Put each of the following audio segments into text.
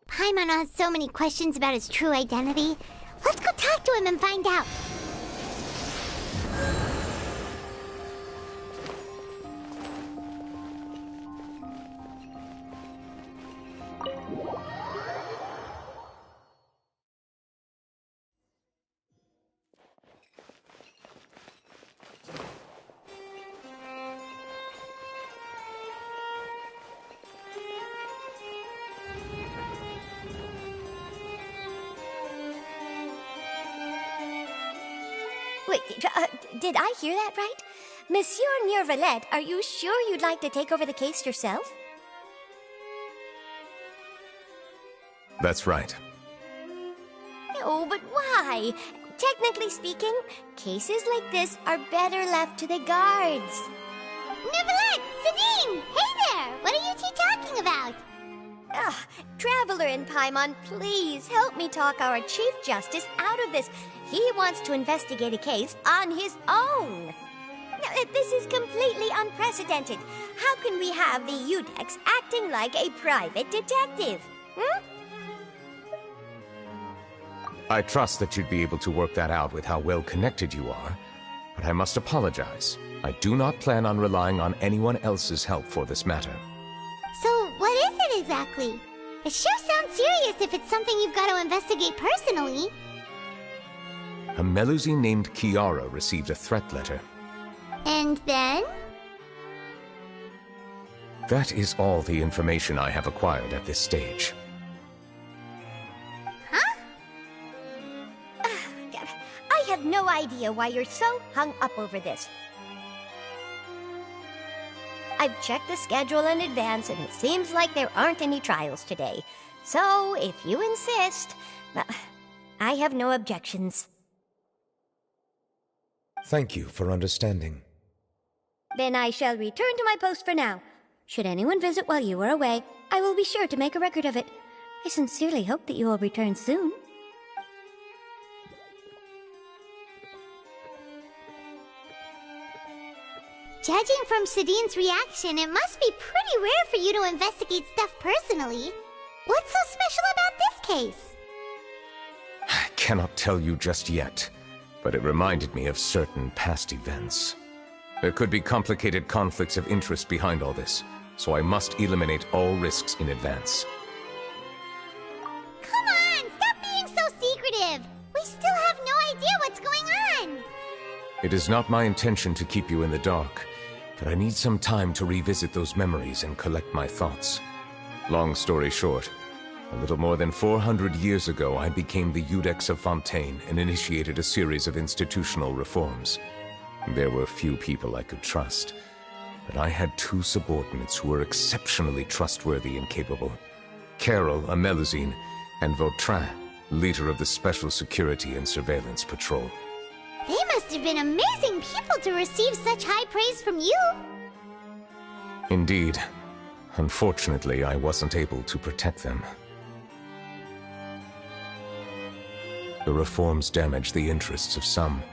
Paimon has so many questions about his true identity. Let's go talk to him and find out. Wait, did I hear that right? Monsieur Neuvillette, are you sure you'd like to take over the case yourself? That's right. Oh, but why? Technically speaking, cases like this are better left to the guards. Neuvillette! Sidine! Hey there! What are you two talking about? Ugh, Traveler and Paimon, please help me talk our Chief Justice out of this. He wants to investigate a case on his own. Now, this is completely unprecedented. How can we have the Udex acting like a private detective? Hmm? I trust that you'd be able to work that out with how well connected you are, but I must apologize. I do not plan on relying on anyone else's help for this matter. So, what is it exactly? It sure sounds serious if it's something you've got to investigate personally. A Melusine named Kiara received a threat letter. And then? That is all the information I have acquired at this stage. Huh? I have no idea why you're so hung up over this. I've checked the schedule in advance, and it seems like there aren't any trials today. So, if you insist, I have no objections. Thank you for understanding. Then I shall return to my post for now. Should anyone visit while you are away, I will be sure to make a record of it. I sincerely hope that you will return soon. Judging from Sidine's reaction, it must be pretty rare for you to investigate stuff personally. What's so special about this case? I cannot tell you just yet, but it reminded me of certain past events. There could be complicated conflicts of interest behind all this, so I must eliminate all risks in advance. Come on! Stop being so secretive! We still have no idea what's going on! It is not my intention to keep you in the dark, but I need some time to revisit those memories and collect my thoughts. Long story short, a little more than 400 years ago, I became the Udex of Fontaine and initiated a series of institutional reforms. There were few people I could trust, but I had two subordinates who were exceptionally trustworthy and capable. Carol, a Melusine, and Vautrin, leader of the Special Security and Surveillance Patrol. They must have been amazing people to receive such high praise from you! Indeed. Unfortunately, I wasn't able to protect them. The reforms damaged the interests of some,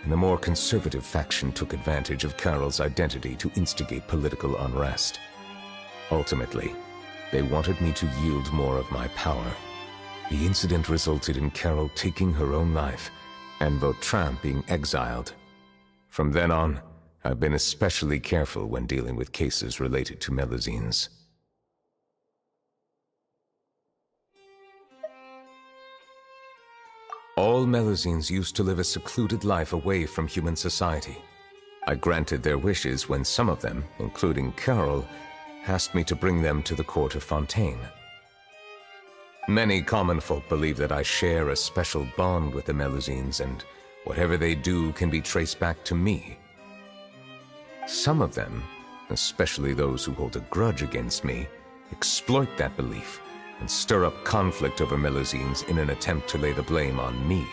and the more conservative faction took advantage of Carol's identity to instigate political unrest. Ultimately, they wanted me to yield more of my power. The incident resulted in Carol taking her own life, and Vautrin being exiled. From then on, I've been especially careful when dealing with cases related to Melusines. All Melusines used to live a secluded life away from human society. I granted their wishes when some of them, including Carol, asked me to bring them to the court of Fontaine. Many common folk believe that I share a special bond with the Melusines, and whatever they do can be traced back to me. Some of them, especially those who hold a grudge against me, exploit that belief and stir up conflict over Melusines in an attempt to lay the blame on me.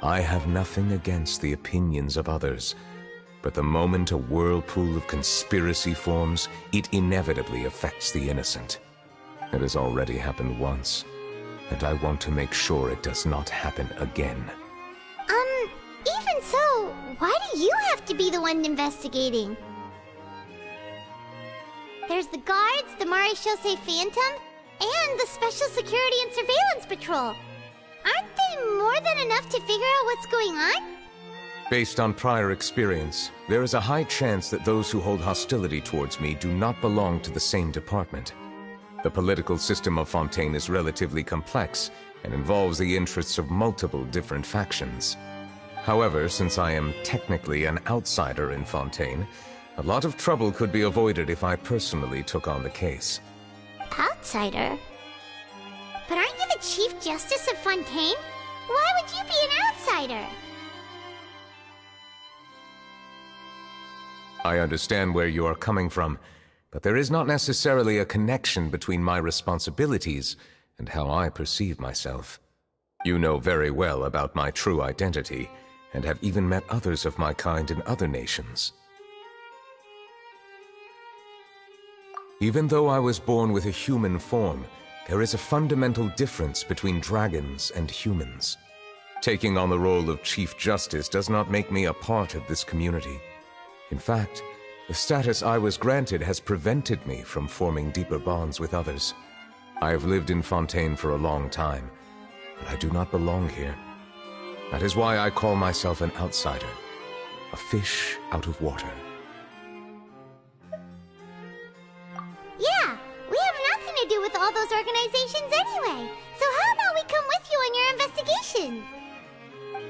I have nothing against the opinions of others, but the moment a whirlpool of conspiracy forms, it inevitably affects the innocent. It has already happened once, and I want to make sure it does not happen again. Even so, why do you have to be the one investigating. There's the guards, the Marechaussee Phantom, and the Special Security and Surveillance Patrol. Aren't they more than enough to figure out what's going on? Based on prior experience, there is a high chance that those who hold hostility towards me do not belong to the same department. The political system of Fontaine is relatively complex and involves the interests of multiple different factions. However, since I am technically an outsider in Fontaine, a lot of trouble could be avoided if I personally took on the case. Outsider? But aren't you the Chief Justice of Fontaine? Why would you be an outsider? I understand where you are coming from, but there is not necessarily a connection between my responsibilities and how I perceive myself. You know very well about my true identity, and have even met others of my kind in other nations. Even though I was born with a human form, there is a fundamental difference between dragons and humans. Taking on the role of Chief Justice does not make me a part of this community. In fact, the status I was granted has prevented me from forming deeper bonds with others. I have lived in Fontaine for a long time, but I do not belong here. That is why I call myself an outsider, a fish out of water. Yeah, we have nothing to do with all those organizations anyway. So how about we come with you on your investigation?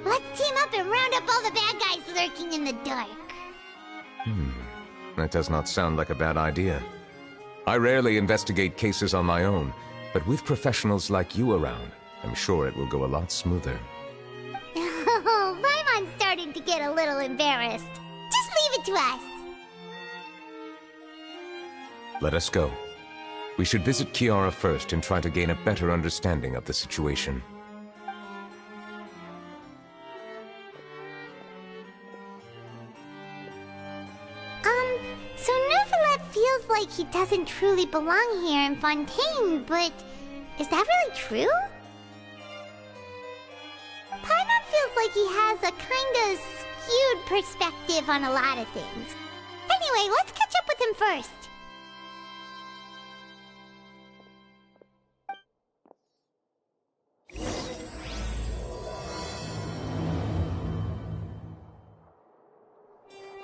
Let's team up and round up all the bad guys lurking in the dark. That does not sound like a bad idea. I rarely investigate cases on my own, but with professionals like you around, I'm sure it will go a lot smoother. Oh, Paimon's starting to get a little embarrassed. Just leave it to us. Let us go. We should visit Kiara first and try to gain a better understanding of the situation. So Neuvillette feels like he doesn't truly belong here in Fontaine, but is that really true? Paimon feels like he has a kinda skewed perspective on a lot of things. Anyway, let's catch up with him first.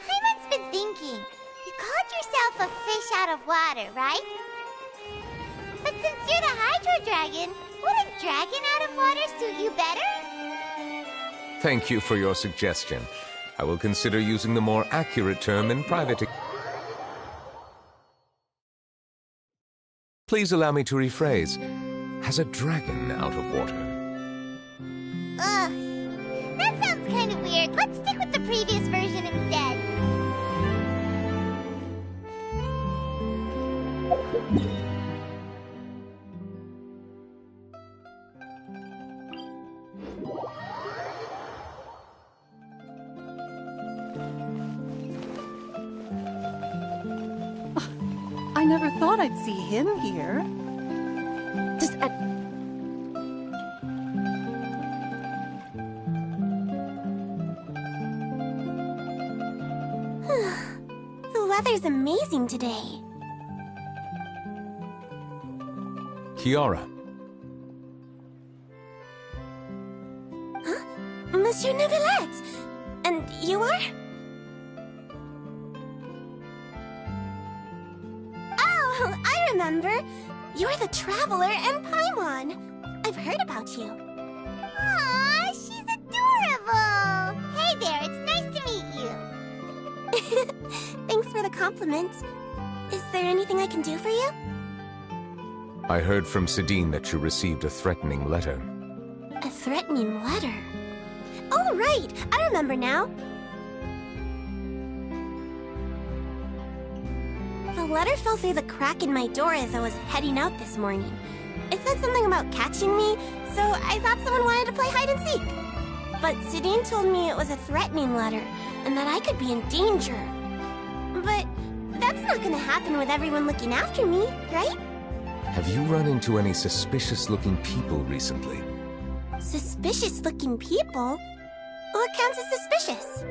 Paimon's been thinking. You called yourself a fish out of water, right? But since you're the Hydro Dragon, would a dragon out of water suit you better? Thank you for your suggestion. I will consider using the more accurate term in private. Please allow me to rephrase. Has a dragon out of water? Ugh, that sounds kind of weird. Let's stick with the previous version instead. I never thought I'd see him here. The weather's amazing today. Kiara. Huh? Monsieur Neuvillette! And you are? Oh, I remember. You're the Traveler and Paimon. I've heard about you. Aw, she's adorable! Hey there, it's nice to meet you. Thanks for the compliment. Is there anything I can do for you? I heard from Sidine that you received a threatening letter. A threatening letter? Oh, right! I remember now. The letter fell through the crack in my door as I was heading out this morning. It said something about catching me, so I thought someone wanted to play hide and seek. But Sidine told me it was a threatening letter, and that I could be in danger. But that's not gonna happen with everyone looking after me, right? Have you run into any suspicious-looking people recently? Suspicious-looking people? What counts as suspicious?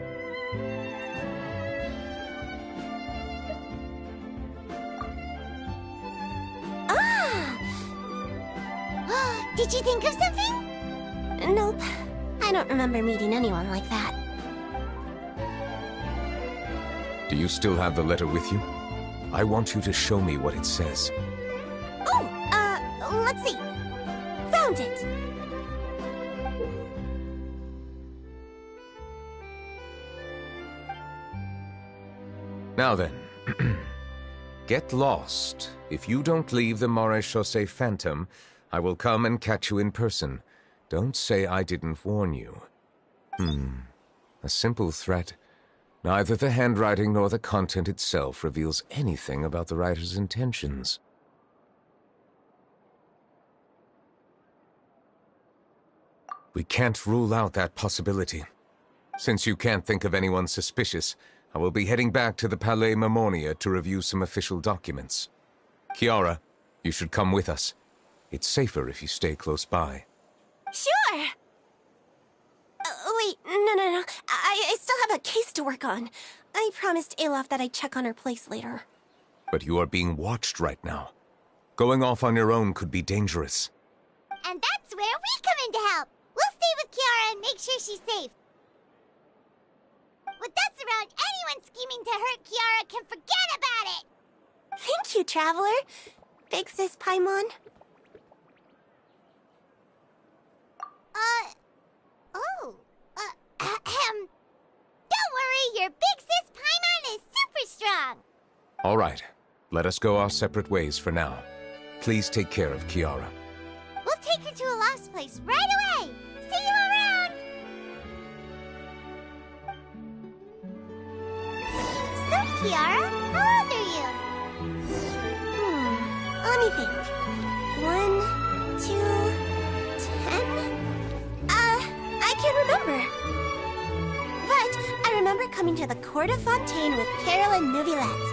Did you think of something? Nope. I don't remember meeting anyone like that. Do you still have the letter with you? I want you to show me what it says. Oh, let's see. Found it! Now then, get lost. If you don't leave the Maréchaussée Phantom, I will come and catch you in person. Don't say I didn't warn you. A simple threat. Neither the handwriting nor the content itself reveals anything about the writer's intentions. We can't rule out that possibility. Since you can't think of anyone suspicious, I will be heading back to the Palais Mermonia to review some official documents. Kiara, you should come with us. It's safer if you stay close by. Sure! Wait, no. I still have a case to work on. I promised Alof that I'd check on her place later. But you are being watched right now. Going off on your own could be dangerous. And that's where we come in to help. We'll stay with Kiara and make sure she's safe. With us around, anyone scheming to hurt Kiara can forget about it! Thank you, Traveler. Big Sis Paimon. Don't worry, your Big Sis Paimon is super strong! All right, let us go our separate ways for now. Please take care of Kiara. We'll take her to a lost place right away! See you around! So, Kiara, how old are you? Let me think. 1, 2, 10? I can't remember. But I remember coming to the Court of Fontaine with Carol and Neuvillette.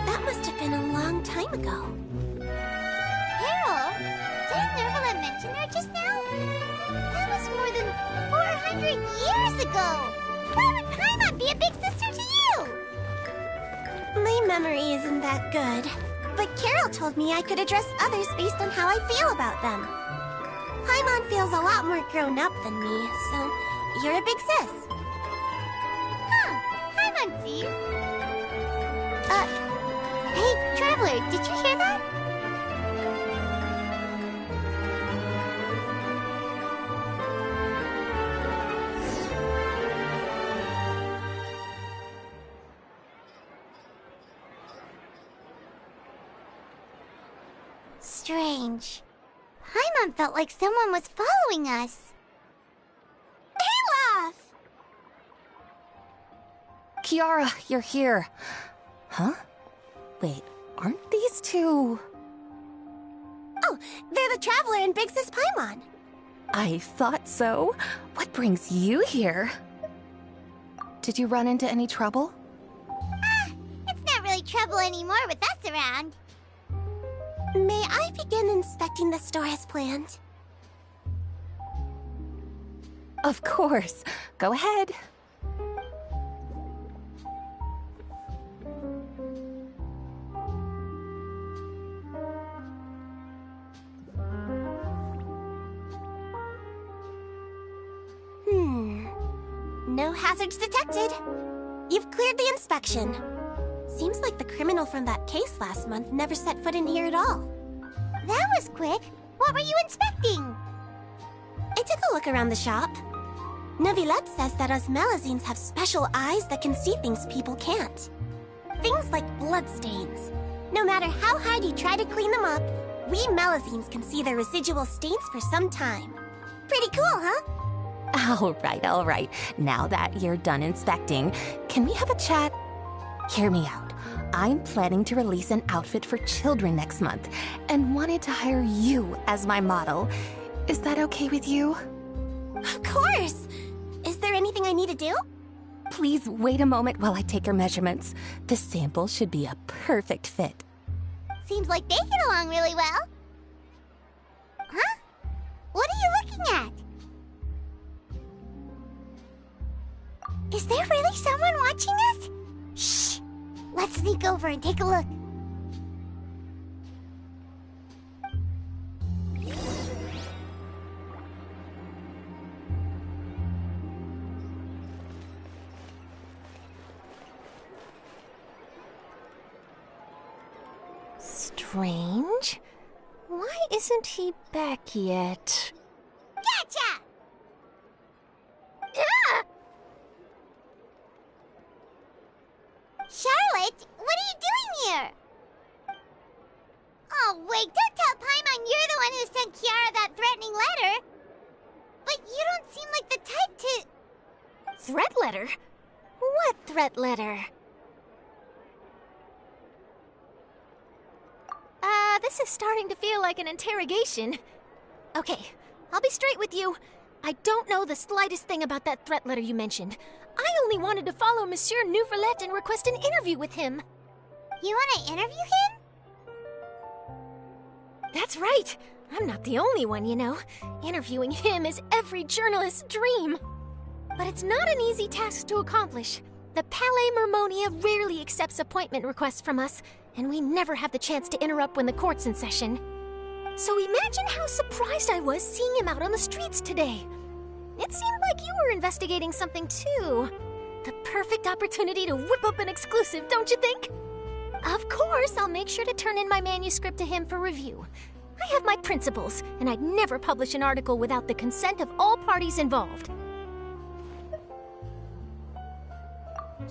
That must have been a long time ago. Carol? Didn't Neuvillette mention her just now? That was more than 400 years ago! Why would Paimon be a big sister to you? My memory isn't that good. But Carol told me I could address others based on how I feel about them. Paimon feels a lot more grown up than me, so you're a big sis. Huh, Paimon sees. Hey, Traveler, did you hear that? Strange. Paimon felt like someone was following us. Alof! Kiara, you're here. Huh? Wait, aren't these two... Oh, they're the Traveler and Big Sis Paimon. I thought so. What brings you here? Did you run into any trouble? It's not really trouble anymore with us around. May I begin inspecting the store as planned? Of course. Go ahead. No hazards detected. You've cleared the inspection. Seems like the criminal from that case last month never set foot in here at all. That was quick. What were you inspecting? I took a look around the shop. Neuvillette says that us Melazines have special eyes that can see things people can't. Things like bloodstains. No matter how hard you try to clean them up, we Melazines can see their residual stains for some time. Pretty cool, huh? All right. Now that you're done inspecting, can we have a chat? Hear me out. I'm planning to release an outfit for children next month and wanted to hire you as my model. Is that okay with you? Of course! Is there anything I need to do? Please wait a moment while I take your measurements. The sample should be a perfect fit. Seems like they get along really well. Huh? What are you looking at? Is there really someone watching us? Shh! Let's sneak over and take a look. strange. Why isn't he back yet? Gotcha! Charlotte, what are you doing here? Oh, wait, don't tell Paimon you're the one who sent Kiara that threatening letter. But you don't seem like the type to... Threat letter? What threat letter? This is starting to feel like an interrogation. Okay, I'll be straight with you. I don't know the slightest thing about that threat letter you mentioned. I only wanted to follow Monsieur Neuvillette and request an interview with him. You want to interview him? That's right. I'm not the only one, you know. Interviewing him is every journalist's dream. But it's not an easy task to accomplish. The Palais Mermonia rarely accepts appointment requests from us, and we never have the chance to interrupt when the court's in session. So imagine how surprised I was seeing him out on the streets today. It seemed like you were investigating something too. The perfect opportunity to whip up an exclusive, don't you think? Of course, I'll make sure to turn in my manuscript to him for review. I have my principles, and I'd never publish an article without the consent of all parties involved.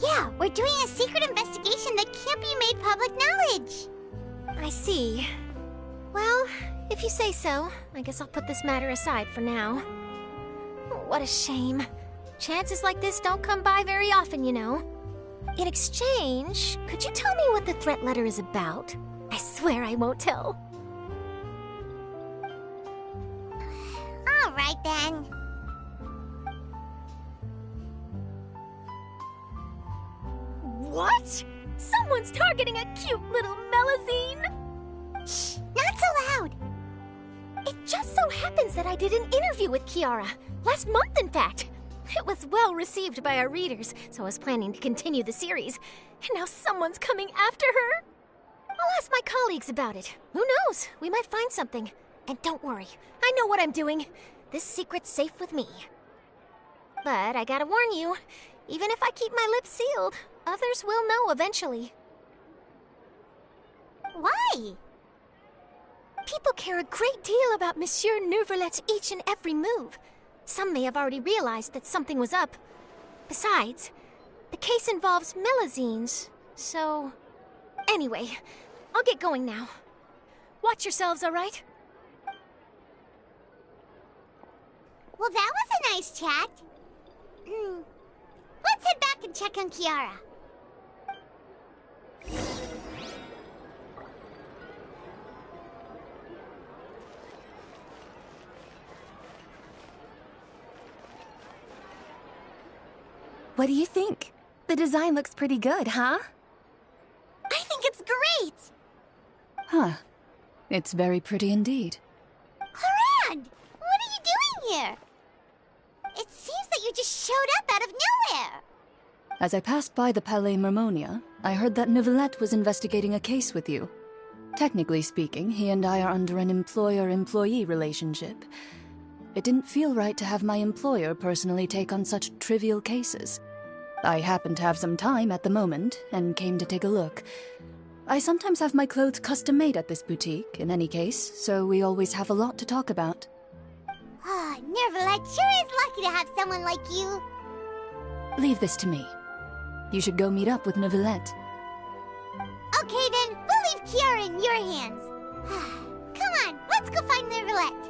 Yeah, we're doing a secret investigation that can't be made public knowledge. I see. Well, if you say so, I guess I'll put this matter aside for now. What a shame. Chances like this don't come by very often, you know. In exchange, could you tell me what the threat letter is about? I swear I won't tell. All right, then. What? Someone's targeting a cute little Melazine? Shh, not so loud. It just so happens that I did an interview with Kiara. Last month, in fact. It was well received by our readers, so I was planning to continue the series. And now someone's coming after her. I'll ask my colleagues about it. Who knows? We might find something. And don't worry, I know what I'm doing. This secret's safe with me. But I gotta warn you, even if I keep my lips sealed, others will know eventually. Why? People care a great deal about Monsieur Neuvillette's each and every move. Some may have already realized that something was up. Besides, the case involves Melazines, so... Anyway, I'll get going now. Watch yourselves, all right? Well, that was a nice chat. Let's head back and check on Kiara. What do you think? The design looks pretty good, huh? I think it's great! Huh. It's very pretty indeed. Harand! What are you doing here? It seems that you just showed up out of nowhere. As I passed by the Palais Mermonia, I heard that Neuvillette was investigating a case with you. Technically speaking, he and I are under an employer-employee relationship. It didn't feel right to have my employer personally take on such trivial cases. I happened to have some time at the moment, and came to take a look. I sometimes have my clothes custom-made at this boutique, in any case, so we always have a lot to talk about. Ah, Neuvillette sure is lucky to have someone like you. Leave this to me. You should go meet up with Neuvillette. Okay then, we'll leave Kiara in your hands. Come on, let's go find Neuvillette.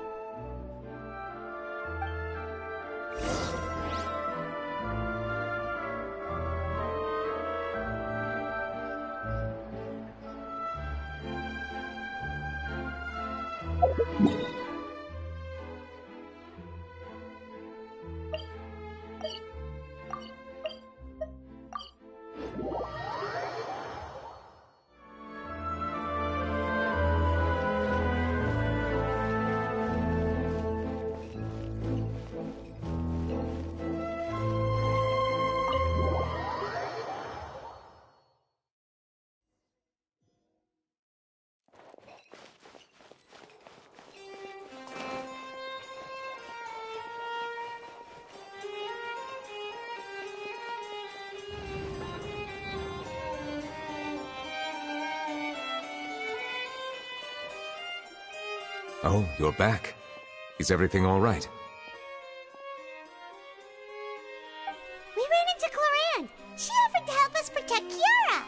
Oh, you're back. Is everything all right? We ran into Cloran. She offered to help us protect Kiara.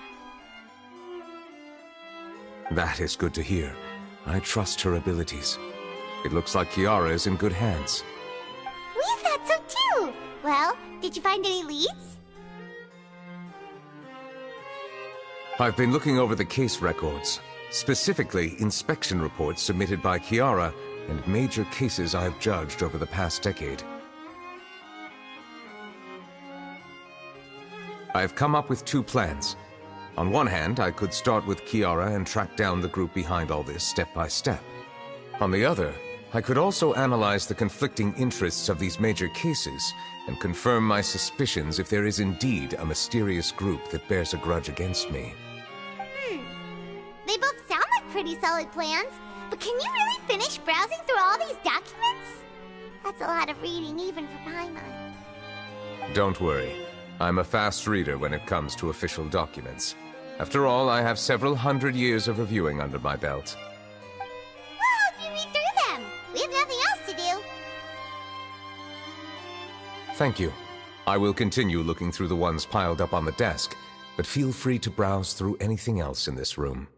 That is good to hear. I trust her abilities. It looks like Kiara is in good hands. We thought so too. Well, did you find any leads? I've been looking over the case records, specifically inspection reports submitted by Kiara and major cases I've judged over the past decade. I've come up with two plans. On one hand, I could start with Kiara and track down the group behind all this step by step. On the other, I could also analyze the conflicting interests of these major cases and confirm my suspicions if there is indeed a mysterious group that bears a grudge against me. They both sound like pretty solid plans, but can you really finish browsing through all these documents? That's a lot of reading even for Paimon. Don't worry. I'm a fast reader when it comes to official documents. After all, I have several hundred years of reviewing under my belt. Well, help you read through them. We have nothing else to do. Thank you. I will continue looking through the ones piled up on the desk, but feel free to browse through anything else in this room.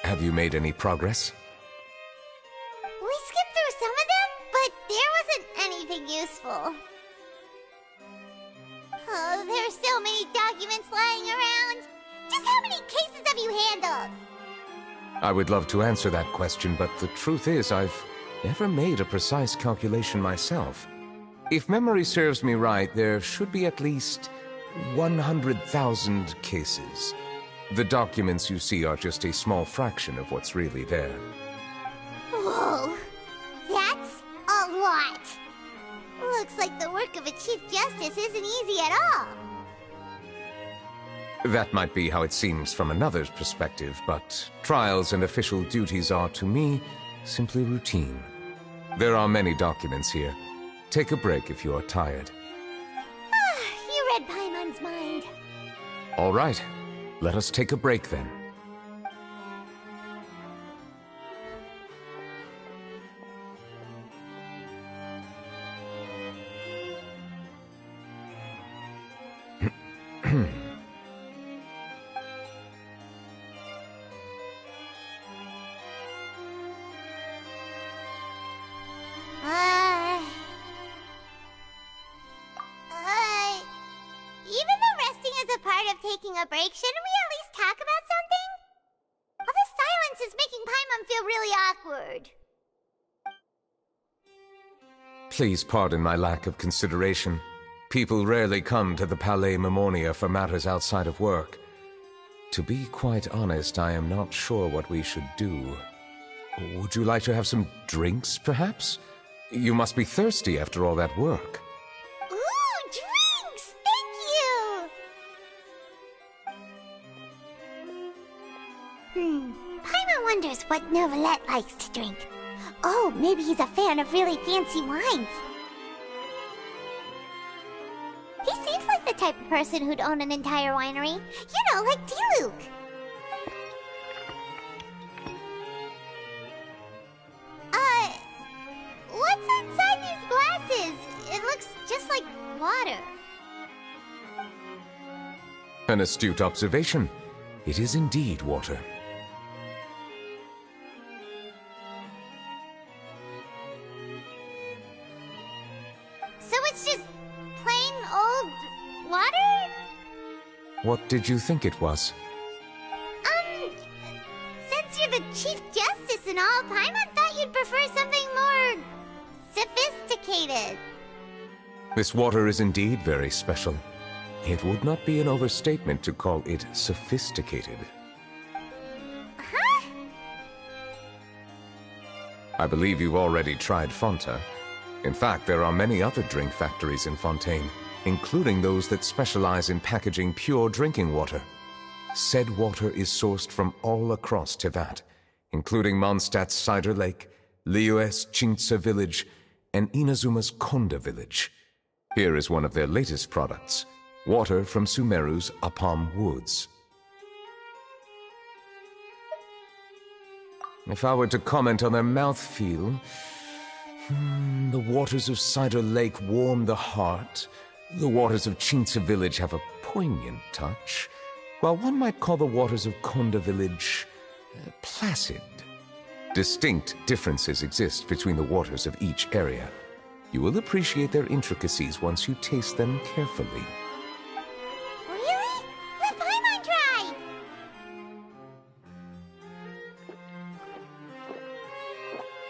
Have you made any progress? We skipped through some of them, but there wasn't anything useful. Oh, there are so many documents lying around. Just how many cases have you handled? I would love to answer that question, but the truth is I've never made a precise calculation myself. If memory serves me right, there should be at least 100,000 cases. The documents you see are just a small fraction of what's really there. Whoa, that's a lot. Looks like the work of a Chief Justice isn't easy at all. That might be how it seems from another's perspective, but trials and official duties are, to me, simply routine. There are many documents here. Take a break if you are tired. You read Paimon's mind. All right. Let us take a break then. of taking a break, shouldn't we at least talk about something? All this silence is making Paimon feel really awkward. Please pardon my lack of consideration. People rarely come to the Palais Mermonia for matters outside of work. To be quite honest, I am not sure what we should do. Would you like to have some drinks, perhaps? You must be thirsty after all that work. Ooh, drinks! Thank you! Paimon wonders what Neuvillette likes to drink. Oh, maybe he's a fan of really fancy wines. He seems like the type of person who'd own an entire winery. You know, like D-Luke. What's inside these glasses? It looks just like water. An astute observation. It is indeed water. So it's just plain old water? What did you think it was? Since you're the Chief Justice and all, Paimon thought you'd prefer something more sophisticated. This water is indeed very special. It would not be an overstatement to call it sophisticated. Huh? I believe you've already tried Fonta. In fact, there are many other drink factories in Fontaine, including those that specialize in packaging pure drinking water. Said water is sourced from all across Tevat, including Mondstadt's Cider Lake, Liyue's Chintsa Village, and Inazuma's Konda Village. Here is one of their latest products, water from Sumeru's Apam Woods. If I were to comment on their mouthfeel, the waters of Cider Lake warm the heart, the waters of Chintsa Village have a poignant touch, while one might call the waters of Konda Village placid. Distinct differences exist between the waters of each area. You will appreciate their intricacies once you taste them carefully. Really? Let Paimon try!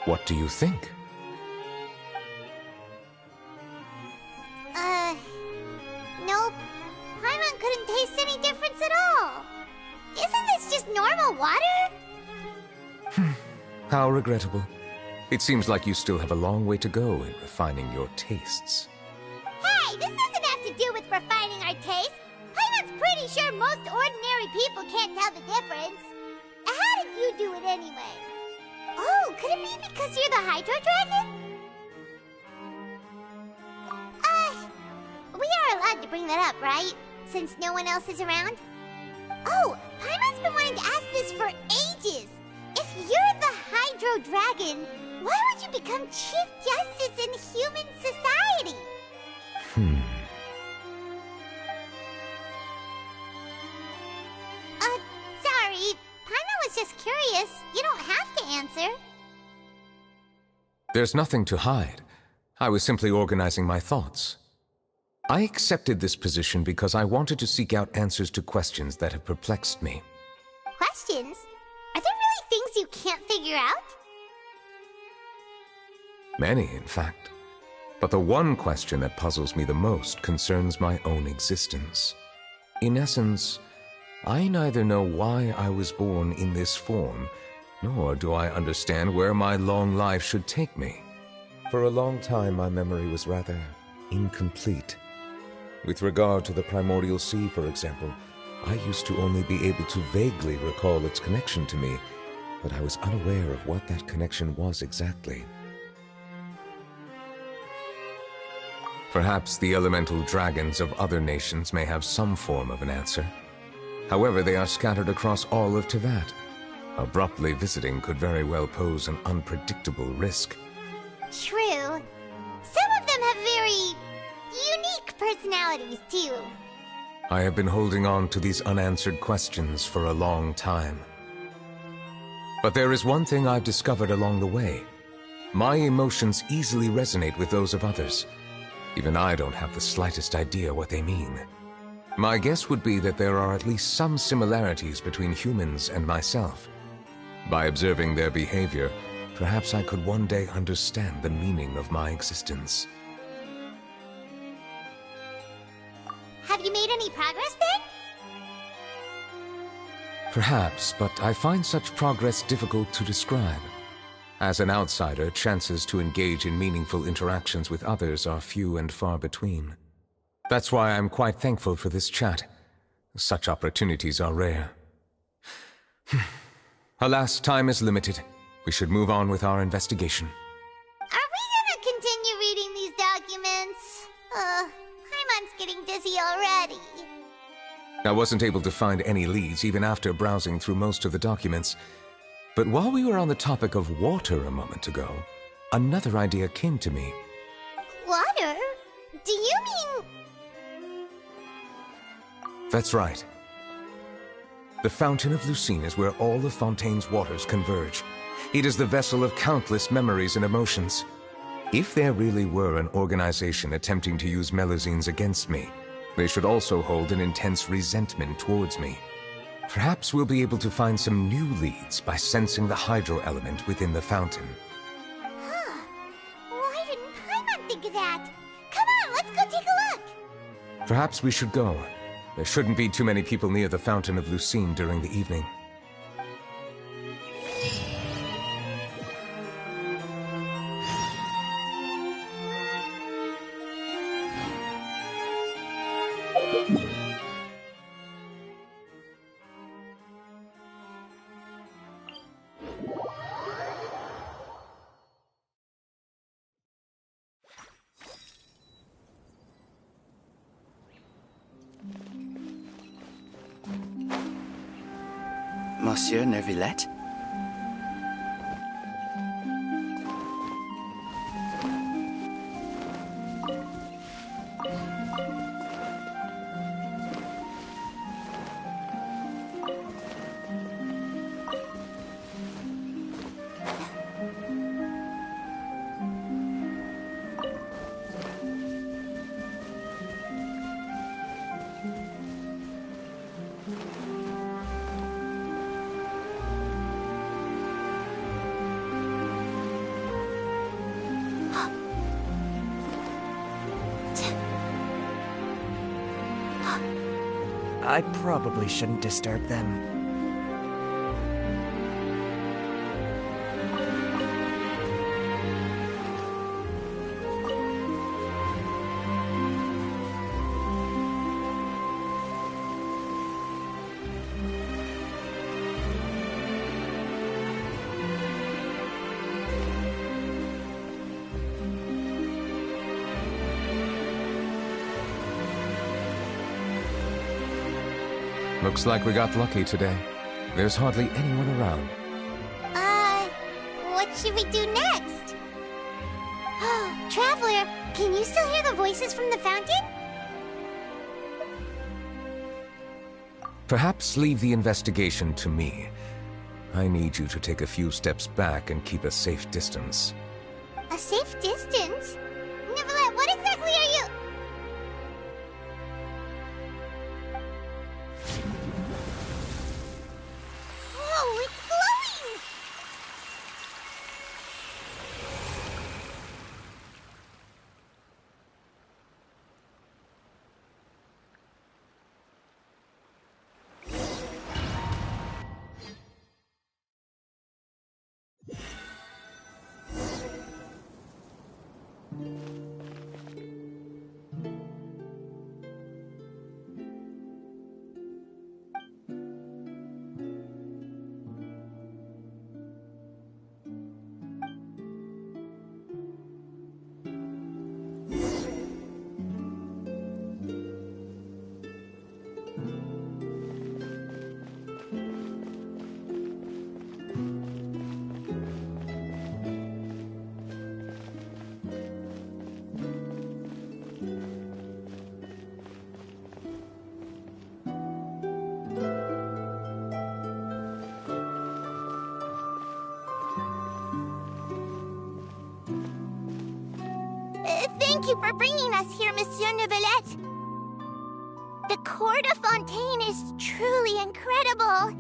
What do you think? Nope. Paimon couldn't taste any difference at all. Isn't this just normal water? How regrettable. It seems like you still have a long way to go in refining your tastes. Hey, this doesn't have to do with refining our taste. Paimon's pretty sure most ordinary people can't tell the difference. How did you do it anyway? Oh, could it be because you're the Hydro Dragon? We are allowed to bring that up, right? Since no one else is around? Oh, Paimon's been wanting to ask this for ages. If you're the Hydro Dragon, why would you become Chief Justice in human society? Sorry. Paimon was just curious. You don't have to answer. There's nothing to hide. I was simply organizing my thoughts. I accepted this position because I wanted to seek out answers to questions that have perplexed me. Questions? Are there really things you can't figure out? Many, in fact. But the one question that puzzles me the most concerns my own existence. In essence, I neither know why I was born in this form, nor do I understand where my long life should take me. For a long time, my memory was rather incomplete. With regard to the Primordial Sea, for example, I used to only be able to vaguely recall its connection to me, but I was unaware of what that connection was exactly. Perhaps the elemental dragons of other nations may have some form of an answer. However, they are scattered across all of Tevat. Abruptly visiting could very well pose an unpredictable risk. True. Some of them have very unique personalities, too. I have been holding on to these unanswered questions for a long time. But there is one thing I've discovered along the way. My emotions easily resonate with those of others. Even I don't have the slightest idea what they mean. My guess would be that there are at least some similarities between humans and myself. By observing their behavior, perhaps I could one day understand the meaning of my existence. Have you made any progress then? Perhaps, but I find such progress difficult to describe. As an outsider, chances to engage in meaningful interactions with others are few and far between. That's why I'm quite thankful for this chat. Such opportunities are rare. Alas, time is limited. We should move on with our investigation. Are we gonna continue reading these documents? Paimon's getting dizzy already. I wasn't able to find any leads even after browsing through most of the documents. But while we were on the topic of water a moment ago, another idea came to me. Water? Do you mean... That's right. The Fountain of Lucine is where all of Fontaine's waters converge. It is the vessel of countless memories and emotions. If there really were an organization attempting to use Melusines against me, they should also hold an intense resentment towards me. Perhaps we'll be able to find some new leads by sensing the hydro element within the fountain. Huh. Why didn't Paimon think of that? Come on, let's go take a look! Perhaps we should go. There shouldn't be too many people near the Fountain of Lucine during the evening. Monsieur Neuvillette? I probably shouldn't disturb them. Looks like we got lucky today. There's hardly anyone around. What should we do next? Oh, Traveler, can you still hear the voices from the fountain? Perhaps leave the investigation to me. I need you to take a few steps back and keep a safe distance. A safe distance? Neuvillette, what exactly are you... Whoa, it's glowing! Thank you for bringing us here, Monsieur Neuvillette. The Court of Fontaine is truly incredible.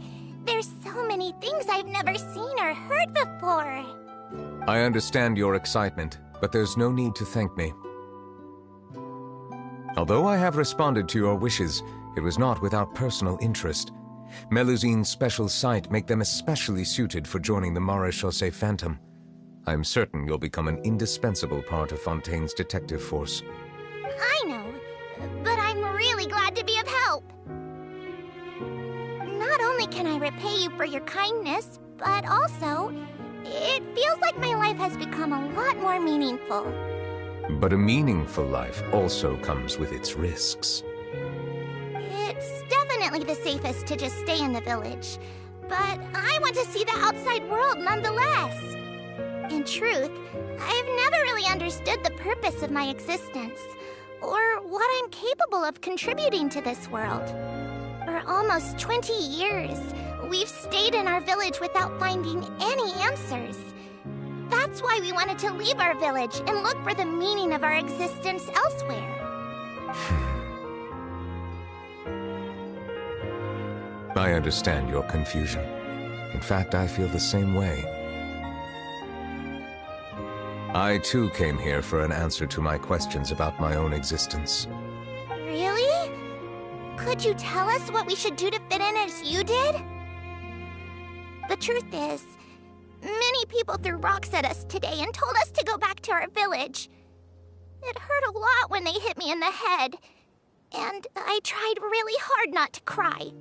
There's so many things I've never seen or heard before. I understand your excitement, but there's no need to thank me. Although I have responded to your wishes, it was not without personal interest. Melusine's special sight make them especially suited for joining the Maréchaussée Phantom. I'm certain you'll become an indispensable part of Fontaine's detective force. I know, but I'm really glad to be of help. Not only can I repay you for your kindness, but also, it feels like my life has become a lot more meaningful. But a meaningful life also comes with its risks. It's definitely the safest to just stay in the village, but I want to see the outside world nonetheless. In truth, I've never really understood the purpose of my existence, or what I'm capable of contributing to this world. For almost 20 years, we've stayed in our village without finding any answers. That's why we wanted to leave our village and look for the meaning of our existence elsewhere. I understand your confusion. In fact, I feel the same way. I too came here for an answer to my questions about my own existence. Really? Could you tell us what we should do to fit in as you did? The truth is, many people threw rocks at us today and told us to go back to our village. It hurt a lot when they hit me in the head, and I tried really hard not to cry.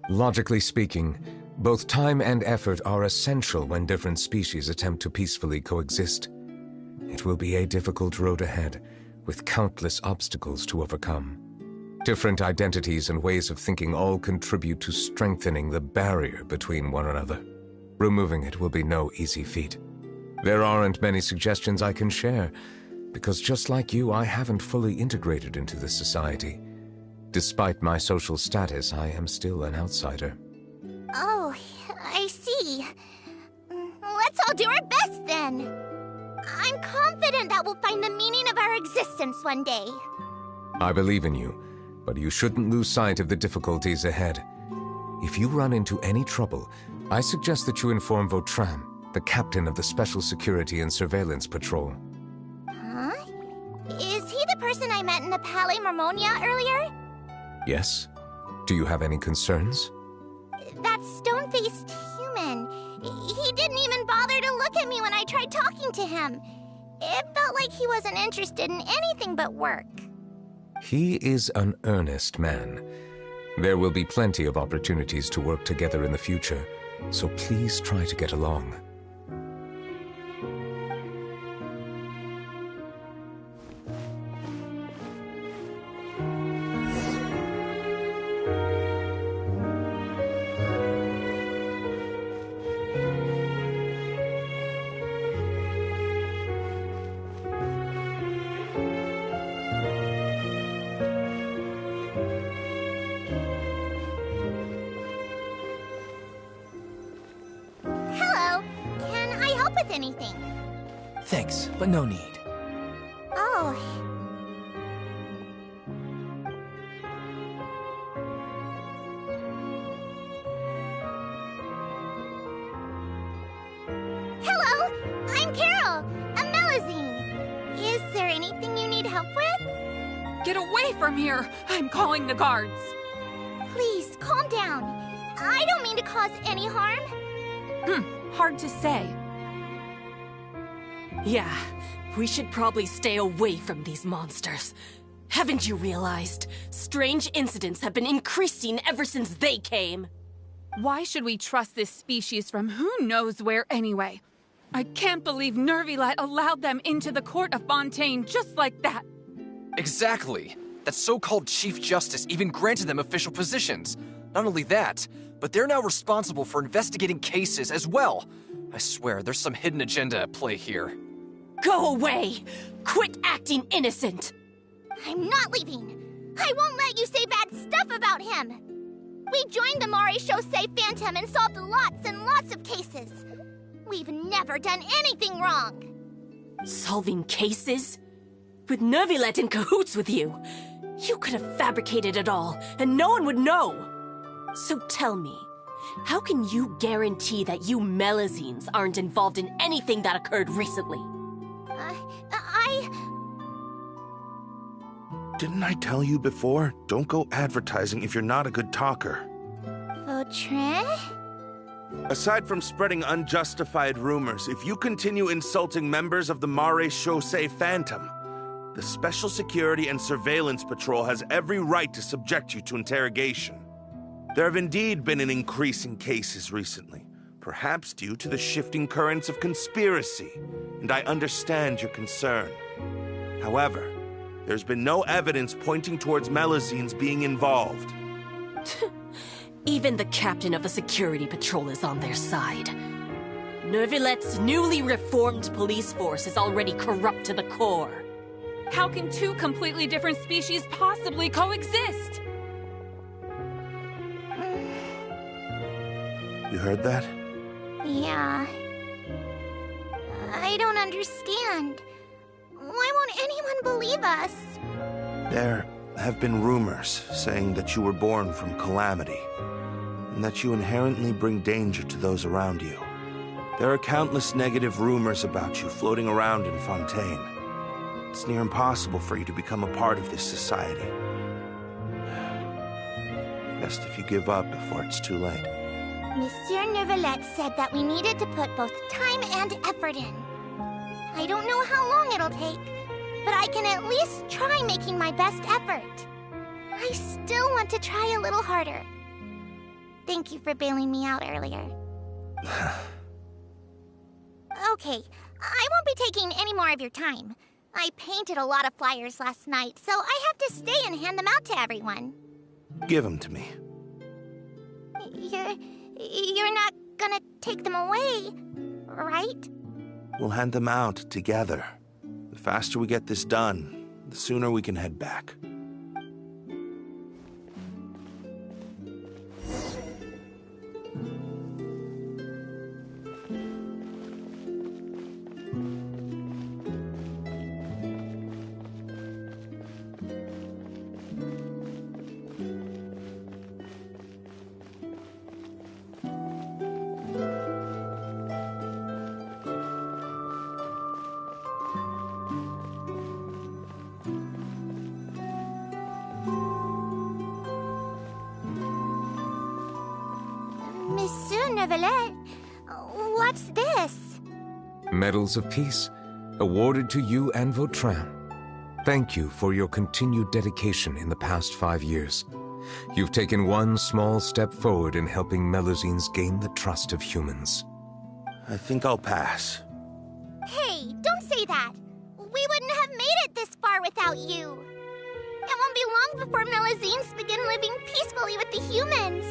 Logically speaking, both time and effort are essential when different species attempt to peacefully coexist. It will be a difficult road ahead, with countless obstacles to overcome. Different identities and ways of thinking all contribute to strengthening the barrier between one another. Removing it will be no easy feat. There aren't many suggestions I can share, because just like you, I haven't fully integrated into this society. Despite my social status, I am still an outsider. Oh, I see. Let's all do our best then. I'm confident that we'll find the meaning of our existence one day. I believe in you, but you shouldn't lose sight of the difficulties ahead. If you run into any trouble, I suggest that you inform Vautrin, the captain of the Special Security and Surveillance Patrol. Huh? Is he the person I met in the Palais Marmonia earlier? Yes? Do you have any concerns? That stone-faced human. He didn't even bother to look at me when I tried talking to him. It felt like he wasn't interested in anything but work. He is an earnest man. There will be plenty of opportunities to work together in the future, so please try to get along. Anything. Thanks, but no need. Oh. Hello, I'm Carol, a Melusine. Is there anything you need help with? Get away from here! I'm calling the guards. Please, calm down. I don't mean to cause any harm. Hard to say. Yeah, we should probably stay away from these monsters. Haven't you realized? Strange incidents have been increasing ever since they came. Why should we trust this species from who knows where anyway? I can't believe Neuvillette allowed them into the Court of Fontaine just like that. Exactly. That so-called Chief Justice even granted them official positions. Not only that, but they're now responsible for investigating cases as well. I swear, there's some hidden agenda at play here. Go away! Quit acting innocent! I'm not leaving. I won't let you say bad stuff about him. We joined the Maréchaussée Phantom and solved lots and lots of cases. We've never done anything wrong. Solving cases? With Neuvillette in cahoots with you. You could have fabricated it all, and no one would know. So tell me, how can you guarantee that you Melazines aren't involved in anything that occurred recently? Didn't I tell you before? Don't go advertising if you're not a good talker. Vautrin? Aside from spreading unjustified rumors, if you continue insulting members of the Mare Chaussee Phantom, the Special Security and Surveillance Patrol has every right to subject you to interrogation. There have indeed been an increase in cases recently, perhaps due to the shifting currents of conspiracy, and I understand your concern. However, there's been no evidence pointing towards Melazines being involved. Even the captain of the security patrol is on their side. Neuvillette's newly reformed police force is already corrupt to the core. How can two completely different species possibly coexist? You heard that? Yeah. I don't understand. Why won't anyone believe us? There have been rumors saying that you were born from calamity, and that you inherently bring danger to those around you. There are countless negative rumors about you floating around in Fontaine. It's near impossible for you to become a part of this society. Best if you give up before it's too late. Monsieur Neuvillette said that we needed to put both time and effort in. I don't know how long it'll take, but I can at least try making my best effort. I still want to try a little harder. Thank you for bailing me out earlier. Okay, I won't be taking any more of your time. I painted a lot of flyers last night, so I have to stay and hand them out to everyone. Give them to me. You're not gonna take them away, right? We'll hand them out together. The faster we get this done, the sooner we can head back. Monsieur Neuvillette, what's this? Medals of Peace, awarded to you and Vautrin. Thank you for your continued dedication in the past 5 years. You've taken one small step forward in helping Melazines gain the trust of humans. I think I'll pass. Hey, don't say that. We wouldn't have made it this far without you. It won't be long before Melazines begin living peacefully with the humans.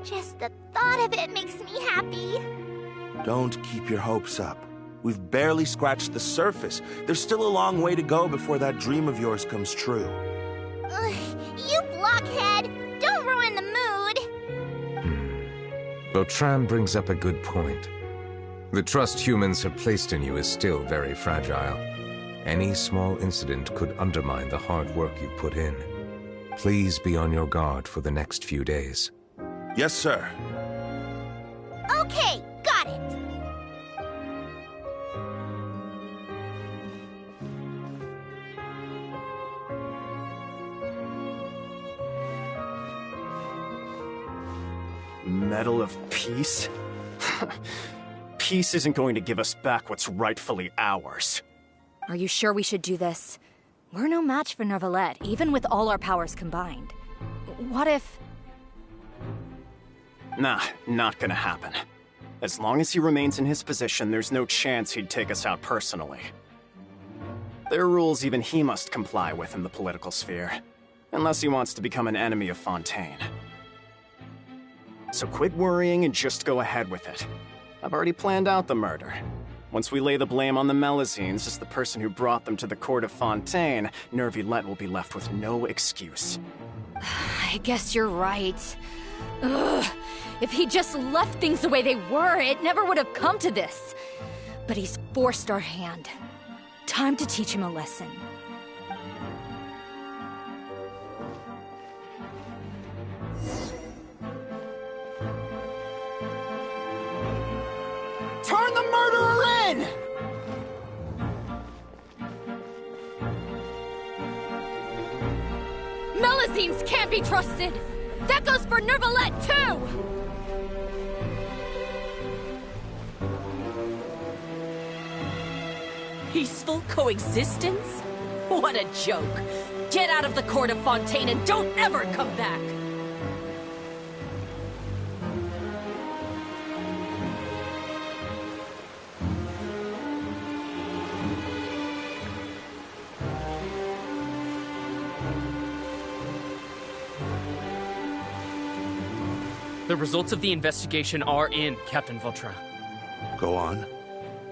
Just the thought of it makes me happy. Don't keep your hopes up. We've barely scratched the surface. There's still a long way to go before that dream of yours comes true. You blockhead! Don't ruin the mood! Vautrin brings up a good point. The trust humans have placed in you is still very fragile. Any small incident could undermine the hard work you've put in. Please be on your guard for the next few days. Yes, sir. Okay, got it. Medal of Peace? Peace isn't going to give us back what's rightfully ours. Are you sure we should do this? We're no match for Neuvillette, even with all our powers combined. What if... Nah, not gonna happen. As long as he remains in his position, there's no chance he'd take us out personally. There are rules even he must comply with in the political sphere, unless he wants to become an enemy of Fontaine. So quit worrying and just go ahead with it. I've already planned out the murder. Once we lay the blame on the Melazines as the person who brought them to the court of Fontaine, Neuvillette will be left with no excuse. I guess you're right. Ugh. If he just left things the way they were, it never would have come to this. But he's forced our hand. Time to teach him a lesson. Melusines can't be trusted! That goes for Neuvillette, too! Peaceful coexistence? What a joke! Get out of the court of Fontaine and don't ever come back! The results of the investigation are in, Captain Vautrin. Go on.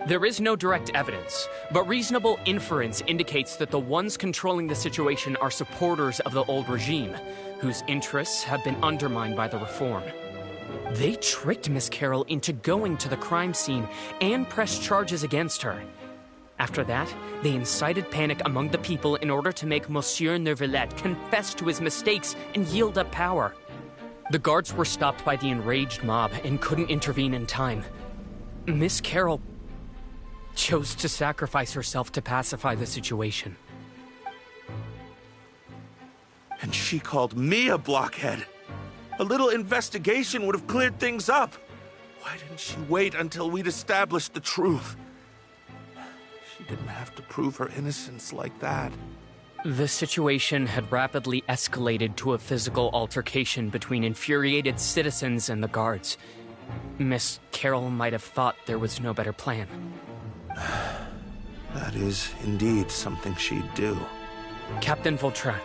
There is no direct evidence, but reasonable inference indicates that the ones controlling the situation are supporters of the old regime, whose interests have been undermined by the reform. They tricked Miss Carroll into going to the crime scene and pressed charges against her. After that, they incited panic among the people in order to make Monsieur Neuvillette confess to his mistakes and yield up power. The guards were stopped by the enraged mob and couldn't intervene in time. Miss Carroll chose to sacrifice herself to pacify the situation. And she called me a blockhead. A little investigation would have cleared things up. Why didn't she wait until we'd established the truth? She didn't have to prove her innocence like that. The situation had rapidly escalated to a physical altercation between infuriated citizens and the guards. Miss Carroll might have thought there was no better plan. That is indeed something she'd do. Captain Vautrin,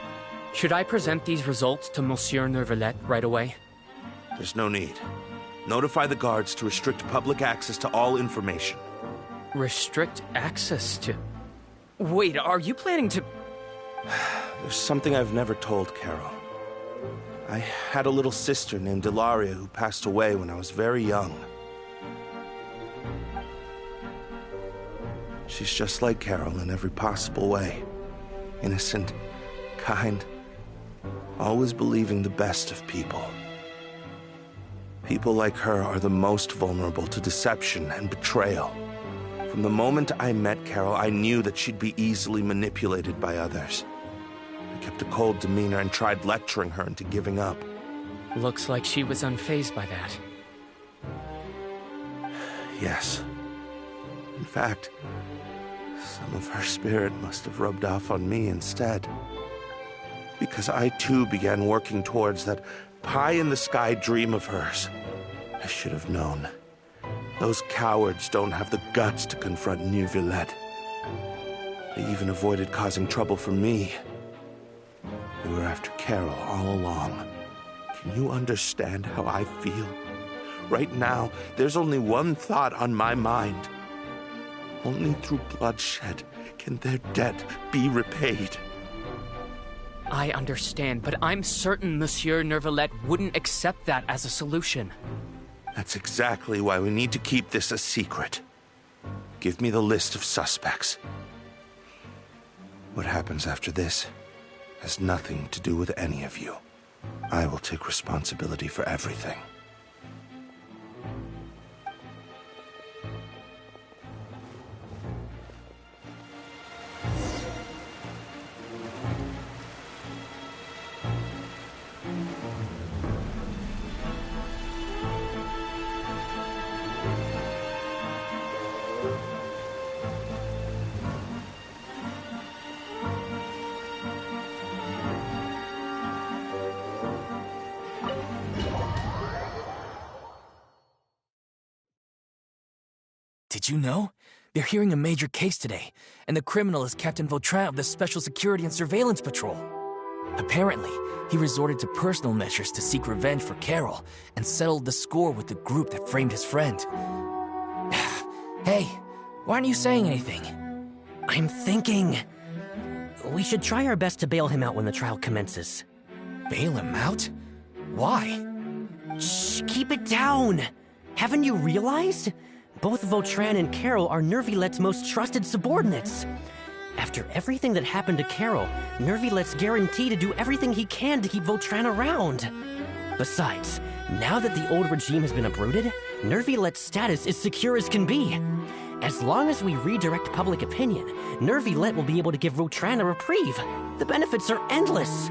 should I present these results to Monsieur Neuvillette right away? There's no need. Notify the guards to restrict public access to all information. Restrict access to... Wait, are you planning to... There's something I've never told Carol. I had a little sister named Ilaria who passed away when I was very young. She's just like Carol in every possible way. Innocent, kind, always believing the best of people. People like her are the most vulnerable to deception and betrayal. From the moment I met Carol, I knew that she'd be easily manipulated by others. I kept a cold demeanor and tried lecturing her into giving up. Looks like she was unfazed by that. Yes. In fact, some of her spirit must have rubbed off on me instead. Because I too began working towards that pie-in-the-sky dream of hers. I should have known. Those cowards don't have the guts to confront Neuvillette. They even avoided causing trouble for me. They were after Carol all along. Can you understand how I feel? Right now, there's only one thought on my mind. Only through bloodshed can their debt be repaid. I understand, but I'm certain Monsieur Neuvillette wouldn't accept that as a solution. That's exactly why we need to keep this a secret. Give me the list of suspects. What happens after this has nothing to do with any of you. I will take responsibility for everything. Did you know? They're hearing a major case today, and the criminal is Captain Vautrin of the Special Security and Surveillance Patrol. Apparently, he resorted to personal measures to seek revenge for Carol and settled the score with the group that framed his friend. Hey, why aren't you saying anything? I'm thinking... we should try our best to bail him out when the trial commences. Bail him out? Why? Shh, keep it down! Haven't you realized? Both Vautrin and Carol are Neuvillette's most trusted subordinates. After everything that happened to Carol, Neuvillette's guaranteed to do everything he can to keep Vautrin around. Besides, now that the old regime has been uprooted, Neuvillette's status is secure as can be. As long as we redirect public opinion, Neuvillette will be able to give Vautrin a reprieve. The benefits are endless.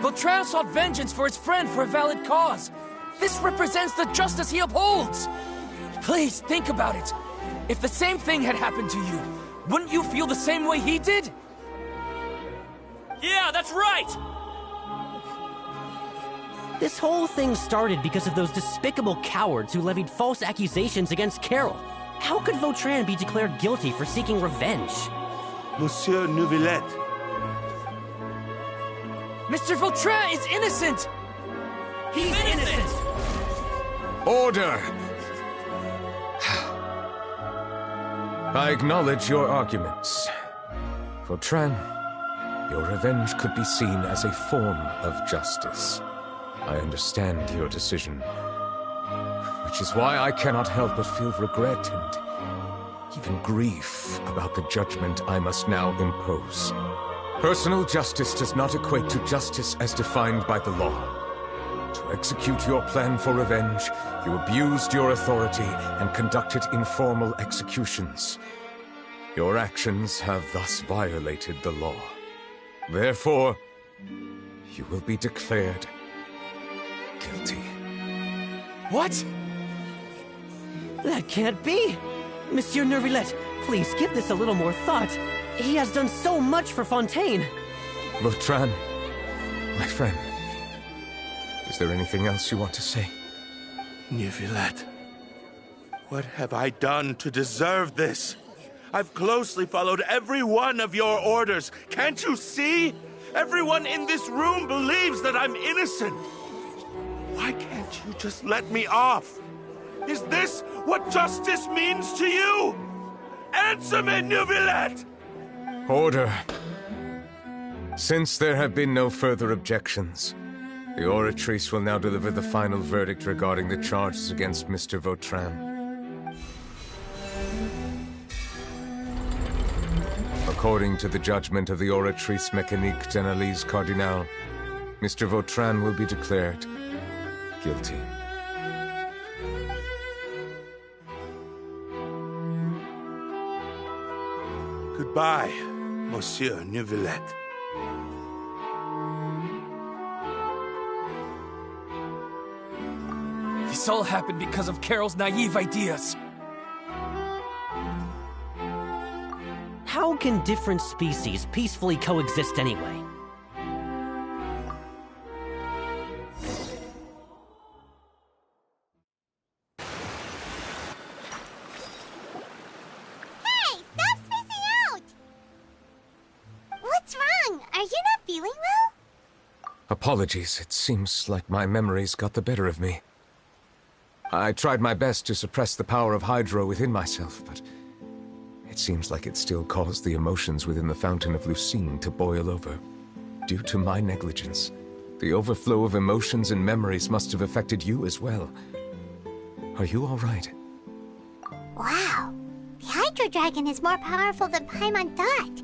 Vautrin sought vengeance for his friend for a valid cause. This represents the justice he upholds. Please, think about it. If the same thing had happened to you, wouldn't you feel the same way he did? Yeah, that's right! This whole thing started because of those despicable cowards who levied false accusations against Carol. How could Vautrin be declared guilty for seeking revenge? Monsieur Neuvillette. Mr. Vautrin is innocent! He's innocent! Order! I acknowledge your arguments. Vautrin, your revenge could be seen as a form of justice. I understand your decision, which is why I cannot help but feel regret and even grief about the judgment I must now impose. Personal justice does not equate to justice as defined by the law. To execute your plan for revenge, you abused your authority and conducted informal executions. Your actions have thus violated the law. Therefore, you will be declared guilty. What? That can't be! Monsieur Neuvillette, please give this a little more thought. He has done so much for Fontaine. Vautrin, my friend, is there anything else you want to say? Neuvillette, what have I done to deserve this? I've closely followed every one of your orders. Can't you see? Everyone in this room believes that I'm innocent. Why can't you just let me off? Is this what justice means to you? Answer me, Neuvillette! Order. Since there have been no further objections, the Oratrice will now deliver the final verdict regarding the charges against Mr. Vautrin. According to the judgment of the Oratrice Mécanique d'Analyse Cardinale, Mr. Vautrin will be declared guilty. Goodbye, Monsieur Neuvillette. This all happened because of Carol's naive ideas. How can different species peacefully coexist anyway? Hey, stop spacing out! What's wrong? Are you not feeling well? Apologies, it seems like my memories got the better of me. I tried my best to suppress the power of Hydro within myself, but it seems like it still caused the emotions within the Fountain of Lucine to boil over. Due to my negligence, the overflow of emotions and memories must have affected you as well. Are you all right? Wow. The Hydro Dragon is more powerful than Paimon thought.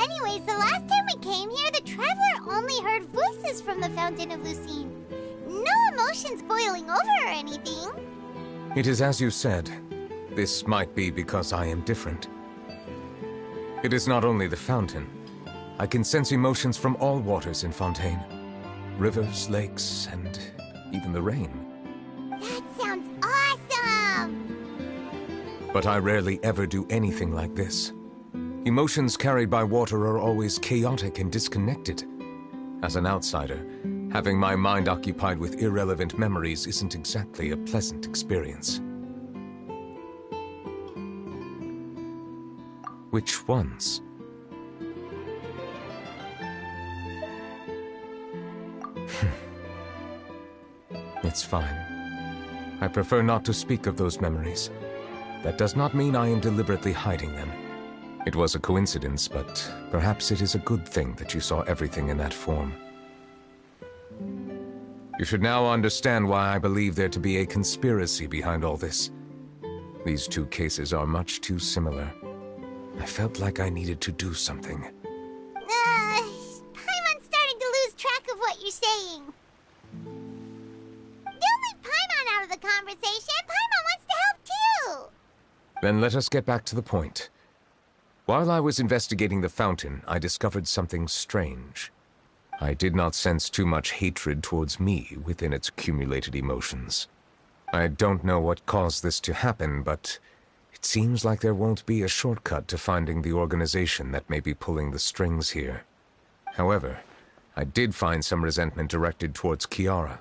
Anyways, the last time we came here, the Traveler only heard voices from the Fountain of Lucine. No emotions boiling over or anything. It is as you said. This might be because I am different. It is not only the fountain. I can sense emotions from all waters in Fontaine. Rivers, lakes, and even the rain. That sounds awesome! But I rarely ever do anything like this. Emotions carried by water are always chaotic and disconnected. As an outsider, having my mind occupied with irrelevant memories isn't exactly a pleasant experience. Which ones? It's fine. I prefer not to speak of those memories. That does not mean I am deliberately hiding them. It was a coincidence, but perhaps it is a good thing that you saw everything in that form. You should now understand why I believe there to be a conspiracy behind all this. These two cases are much too similar. I felt like I needed to do something. Paimon's starting to lose track of what you're saying. Don't leave Paimon out of the conversation. Paimon wants to help too. Then let us get back to the point. While I was investigating the fountain, I discovered something strange. I did not sense too much hatred towards me within its accumulated emotions. I don't know what caused this to happen, but it seems like there won't be a shortcut to finding the organization that may be pulling the strings here. However, I did find some resentment directed towards Kiara.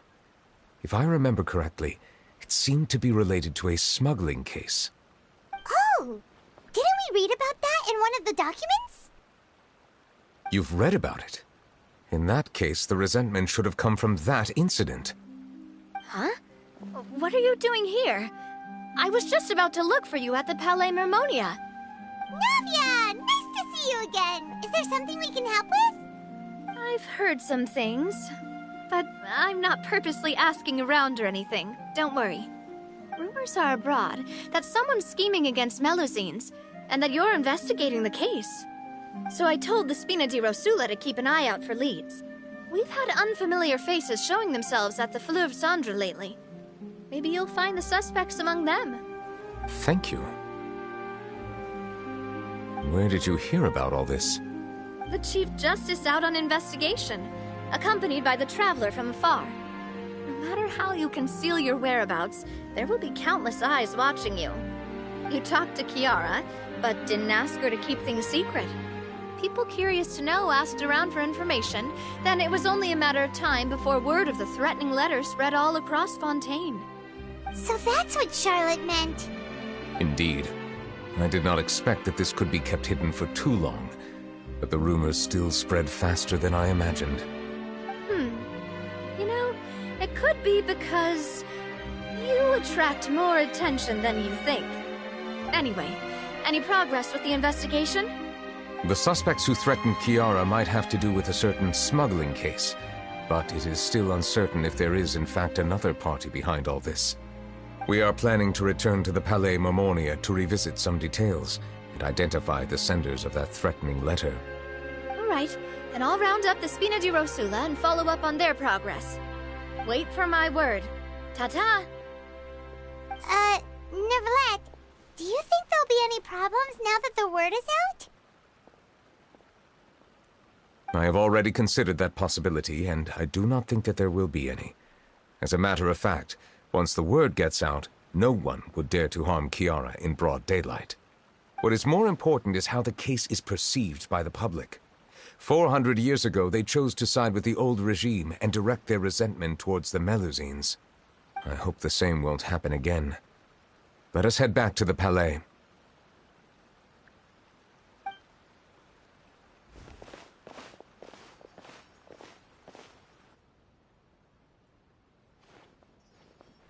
If I remember correctly, it seemed to be related to a smuggling case. Oh! Didn't we read about that in one of the documents? You've read about it? In that case, the resentment should have come from that incident. Huh? What are you doing here? I was just about to look for you at the Palais Mermonia. Navia! Nice to see you again! Is there something we can help with? I've heard some things, but I'm not purposely asking around or anything. Don't worry. Rumors are abroad that someone's scheming against Melusines, and that you're investigating the case. So I told the Spina di Rosula to keep an eye out for leads. We've had unfamiliar faces showing themselves at the Fleuve Cendre lately. Maybe you'll find the suspects among them. Thank you. Where did you hear about all this? The Chief Justice out on investigation, accompanied by the Traveler from afar. No matter how you conceal your whereabouts, there will be countless eyes watching you. You talked to Kiara, but didn't ask her to keep things secret. People curious to know asked around for information, then it was only a matter of time before word of the threatening letter spread all across Fontaine. So that's what Charlotte meant. Indeed. I did not expect that this could be kept hidden for too long, but the rumors still spread faster than I imagined. You know, it could be because you attract more attention than you think. Anyway, any progress with the investigation? The suspects who threatened Kiara might have to do with a certain smuggling case, but it is still uncertain if there is in fact another party behind all this. We are planning to return to the Palais Mermonia to revisit some details and identify the senders of that threatening letter. All right, then I'll round up the Spina di Rosula and follow up on their progress. Wait for my word. Ta-ta! Neuvillette, do you think there'll be any problems now that the word is out? I have already considered that possibility, and I do not think that there will be any. As a matter of fact, once the word gets out, no one would dare to harm Kiara in broad daylight. What is more important is how the case is perceived by the public. 400 years ago, they chose to side with the old regime and direct their resentment towards the Melusines. I hope the same won't happen again. Let us head back to the Palais.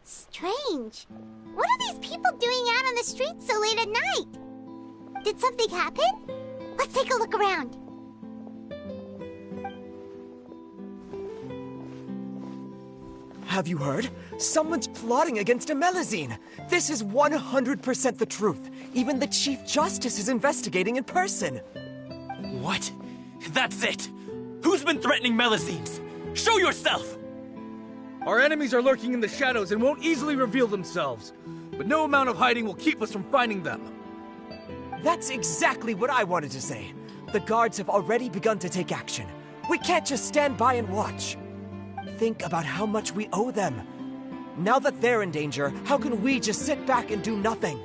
Strange. What are these people doing out on the streets so late at night? Did something happen? Let's take a look around. Have you heard? Someone's plotting against a Melusine. This is 100% the truth. Even the Chief Justice is investigating in person. What? That's it! Who's been threatening Melusines? Show yourself! Our enemies are lurking in the shadows and won't easily reveal themselves. But no amount of hiding will keep us from finding them. That's exactly what I wanted to say. The guards have already begun to take action. We can't just stand by and watch. Think about how much we owe them. Now that they're in danger, how can we just sit back and do nothing?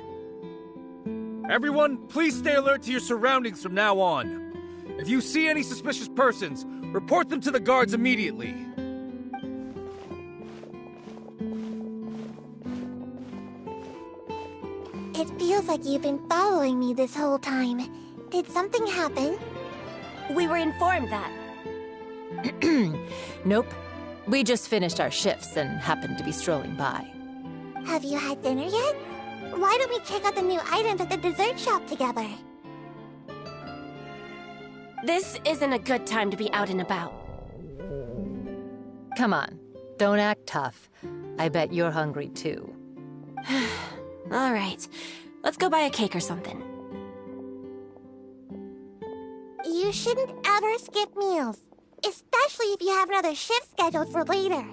Everyone, please stay alert to your surroundings from now on. If you see any suspicious persons, report them to the guards immediately. It feels like you've been following me this whole time. Did something happen? We were informed that. Nope. We just finished our shifts and happened to be strolling by. Have you had dinner yet? Why don't we check out the new items at the dessert shop together? This isn't a good time to be out and about. Come on, don't act tough. I bet you're hungry too. All right, let's go buy a cake or something. You shouldn't ever skip meals, especially if you have another shift scheduled for later.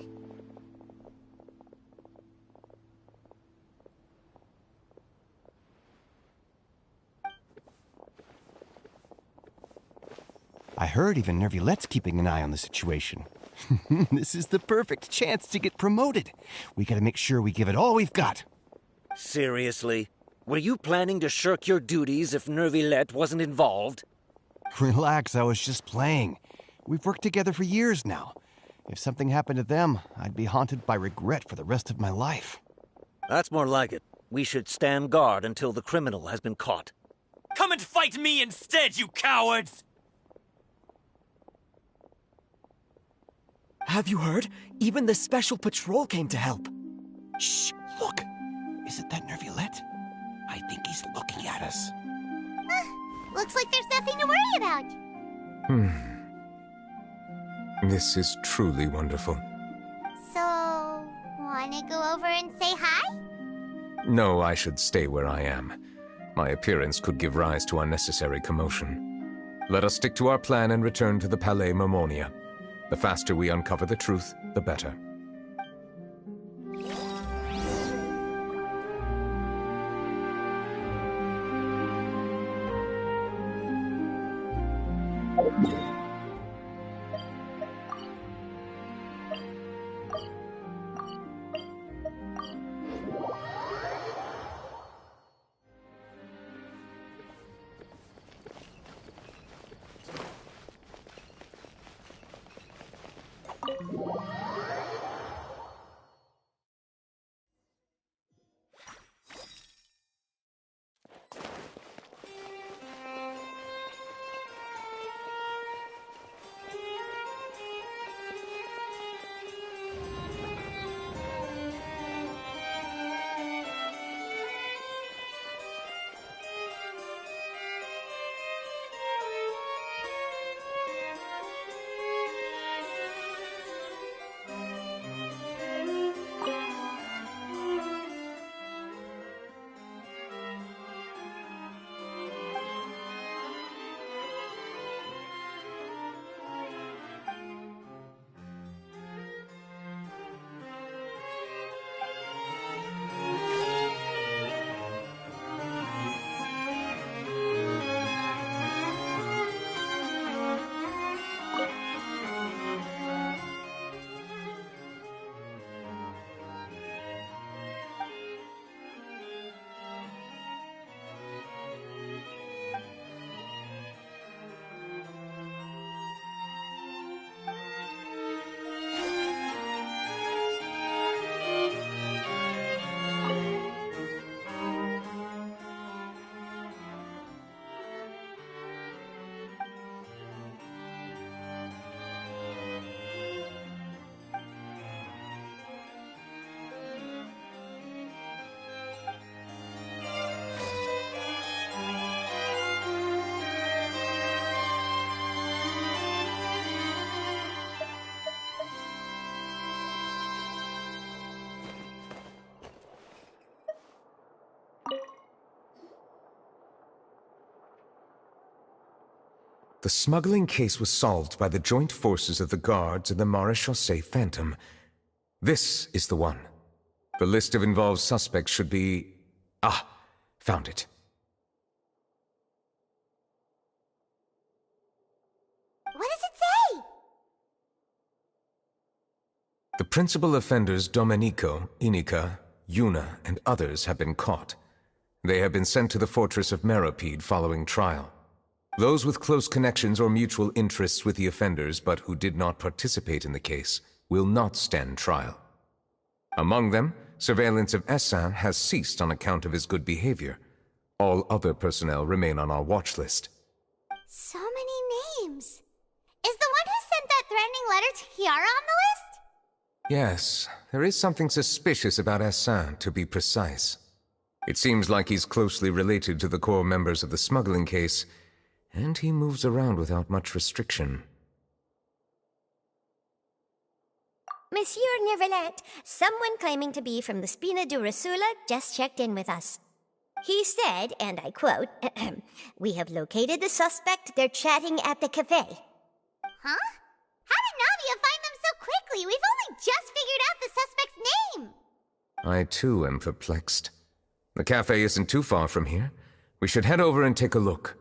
I heard even Neuvillette's keeping an eye on the situation. This is the perfect chance to get promoted. We gotta make sure we give it all we've got. Seriously? Were you planning to shirk your duties if Neuvillette wasn't involved? Relax, I was just playing. We've worked together for years now. If something happened to them, I'd be haunted by regret for the rest of my life. That's more like it. We should stand guard until the criminal has been caught. Come and fight me instead, you cowards! Have you heard? Even the Special Patrol came to help. Shh! Look! Isn't that Neuvillette? I think he's looking at us. Looks like there's nothing to worry about. This is truly wonderful. So, wanna go over and say hi? No, I should stay where I am. My appearance could give rise to unnecessary commotion. Let us stick to our plan and return to the Palais Mermonia. The faster we uncover the truth, the better. The smuggling case was solved by the joint forces of the guards and the Maréchaussée Phantom. This is the one. The list of involved suspects should be... Ah, found it. What does it say? The principal offenders Domenico, Inica, Yuna, and others have been caught. They have been sent to the fortress of Meropide following trial. Those with close connections or mutual interests with the offenders but who did not participate in the case will not stand trial. Among them, surveillance of Essin has ceased on account of his good behavior. All other personnel remain on our watch list. So many names. Is the one who sent that threatening letter to Kiara on the list? Yes, there is something suspicious about Essin, to be precise. It seems like he's closely related to the core members of the smuggling case, and he moves around without much restriction. Monsieur Neuvillette, someone claiming to be from the Spina Durasula just checked in with us. He said, and I quote, "We have located the suspect. They're chatting at the cafe." Huh? How did Navia find them so quickly? We've only just figured out the suspect's name. I too am perplexed. The cafe isn't too far from here. We should head over and take a look.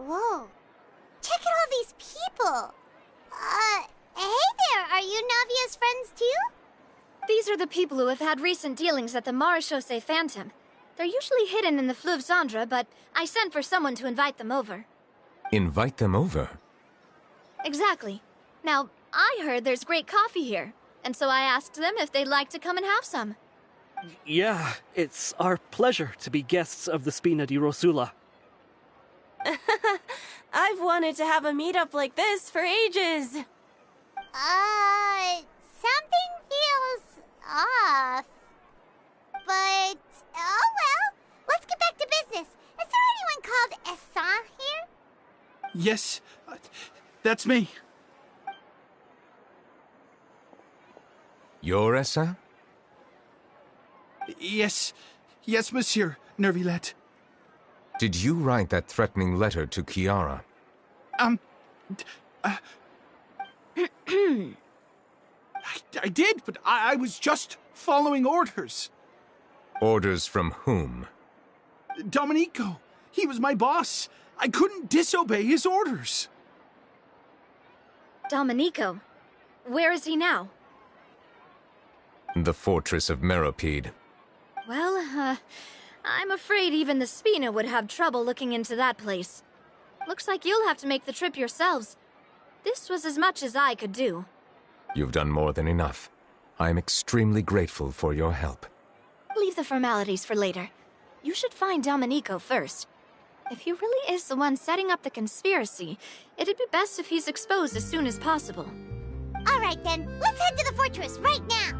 Whoa. Check out all these people. Hey there, are you Navia's friends too? These are the people who have had recent dealings at the Marechaussee Phantom. They're usually hidden in the Fleuve Zandra, but I sent for someone to invite them over. Invite them over? Exactly. Now, I heard there's great coffee here, and so I asked them if they'd like to come and have some. Yeah, it's our pleasure to be guests of the Spina di Rosula. I've wanted to have a meetup like this for ages. Something feels off. But, oh well, let's get back to business. Is there anyone called Essan here? Yes, that's me. You're Essan? Yes, monsieur, Neuvillette. Did you write that threatening letter to Kiara? I did, but I was just following orders. Orders from whom? Domenico. He was my boss. I couldn't disobey his orders. Domenico? Where is he now? The fortress of Meropide. Well, I'm afraid even the Spina would have trouble looking into that place. Looks like you'll have to make the trip yourselves. This was as much as I could do. You've done more than enough. I am extremely grateful for your help. Leave the formalities for later. You should find Domenico first. If he really is the one setting up the conspiracy, it'd be best if he's exposed as soon as possible. All right then, let's head to the fortress right now.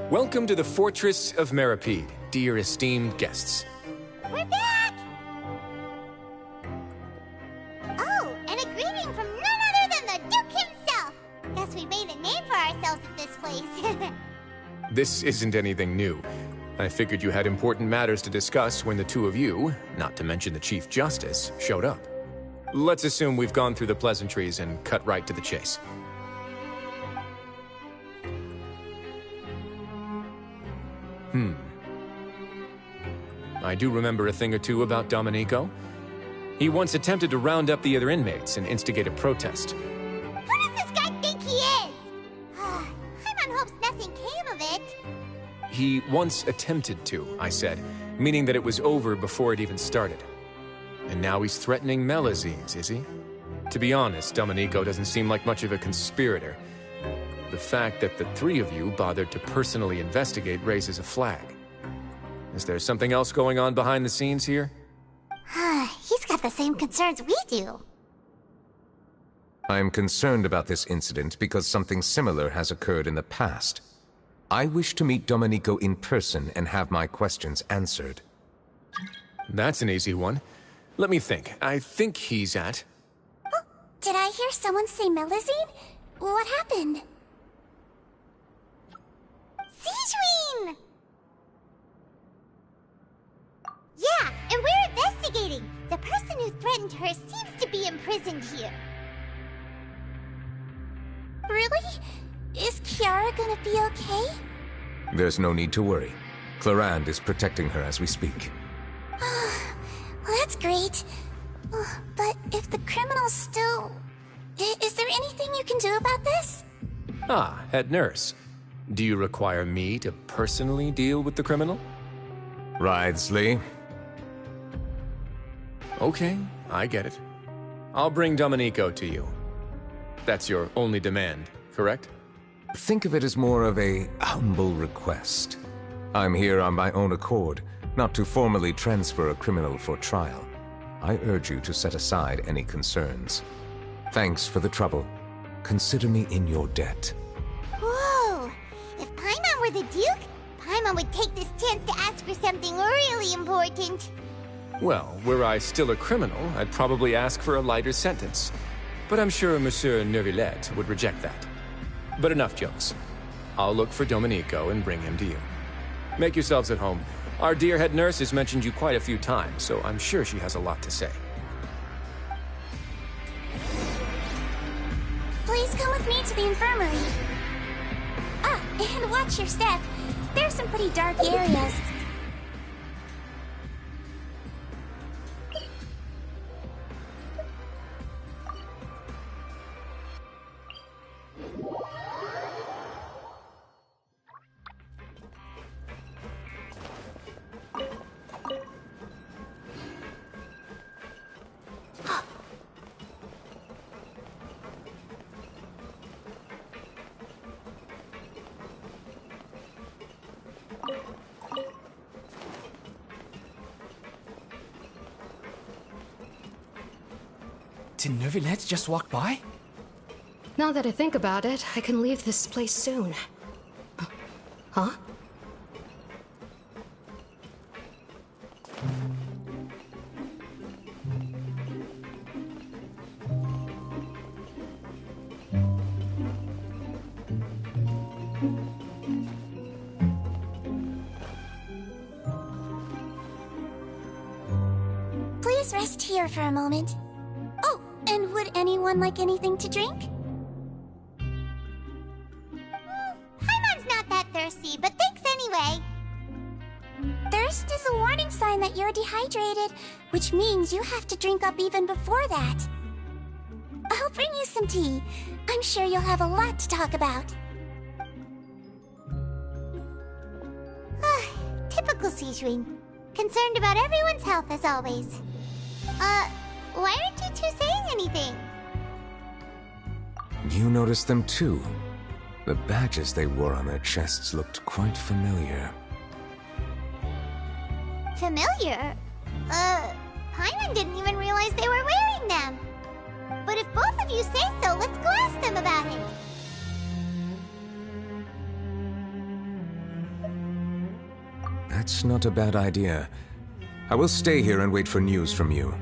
Welcome to the Fortress of Meropide, dear esteemed guests. We're back! Oh, and a greeting from none other than the Duke himself! Guess we made a name for ourselves at this place. This isn't anything new. I figured you had important matters to discuss when the two of you, not to mention the Chief Justice, showed up. Let's assume we've gone through the pleasantries and cut right to the chase. I do remember a thing or two about Domenico. He once attempted to round up the other inmates and instigate a protest. Who does this guy think he is? Paimon hopes nothing came of it. He once attempted to, I said, meaning that it was over before it even started. And now he's threatening Melazines, is he? To be honest, Domenico doesn't seem like much of a conspirator. The fact that the three of you bothered to personally investigate raises a flag. Is there something else going on behind the scenes here? He's got the same concerns we do. I'm concerned about this incident because something similar has occurred in the past. I wish to meet Domenico in person and have my questions answered. That's an easy one. Let me think. I think he's at... Oh, did I hear someone say Melazine? What happened? Sigewinne! Yeah, and we're investigating. The person who threatened her seems to be imprisoned here. Really? Is Kiara gonna be okay? There's no need to worry. Clarande is protecting her as we speak. Well, that's great. But if the criminal's still... Is there anything you can do about this? Ah, head nurse. Do you require me to personally deal with the criminal? Wriothesley. Okay, I get it. I'll bring Domenico to you. That's your only demand, correct? Think of it as more of a humble request. I'm here on my own accord, not to formally transfer a criminal for trial. I urge you to set aside any concerns. Thanks for the trouble. Consider me in your debt. Whoa! If Paimon were the Duke, Paimon would take this chance to ask for something really important. Well, were I still a criminal, I'd probably ask for a lighter sentence. But I'm sure Monsieur Neuvillette would reject that. But enough jokes. I'll look for Domenico and bring him to you. Make yourselves at home. Our dear head nurse has mentioned you quite a few times, so I'm sure she has a lot to say. Please come with me to the infirmary. Ah, and watch your step. There's some pretty dark areas. Did Neuvillette just walk by? Now that I think about it, I can leave this place soon. Huh? Please rest here for a moment. Oh, and would anyone like anything to drink? Paimon's not that thirsty, but thanks anyway. Thirst is a warning sign that you're dehydrated, which means you have to drink up even before that. I'll bring you some tea. I'm sure you'll have a lot to talk about. Typical Sijun. Concerned about everyone's health as always. Why aren't you two saying anything? You noticed them too. The badges they wore on their chests looked quite familiar. Familiar? Paimon didn't even realize they were wearing them. But if both of you say so, let's go ask them about it. That's not a bad idea. I will stay here and wait for news from you.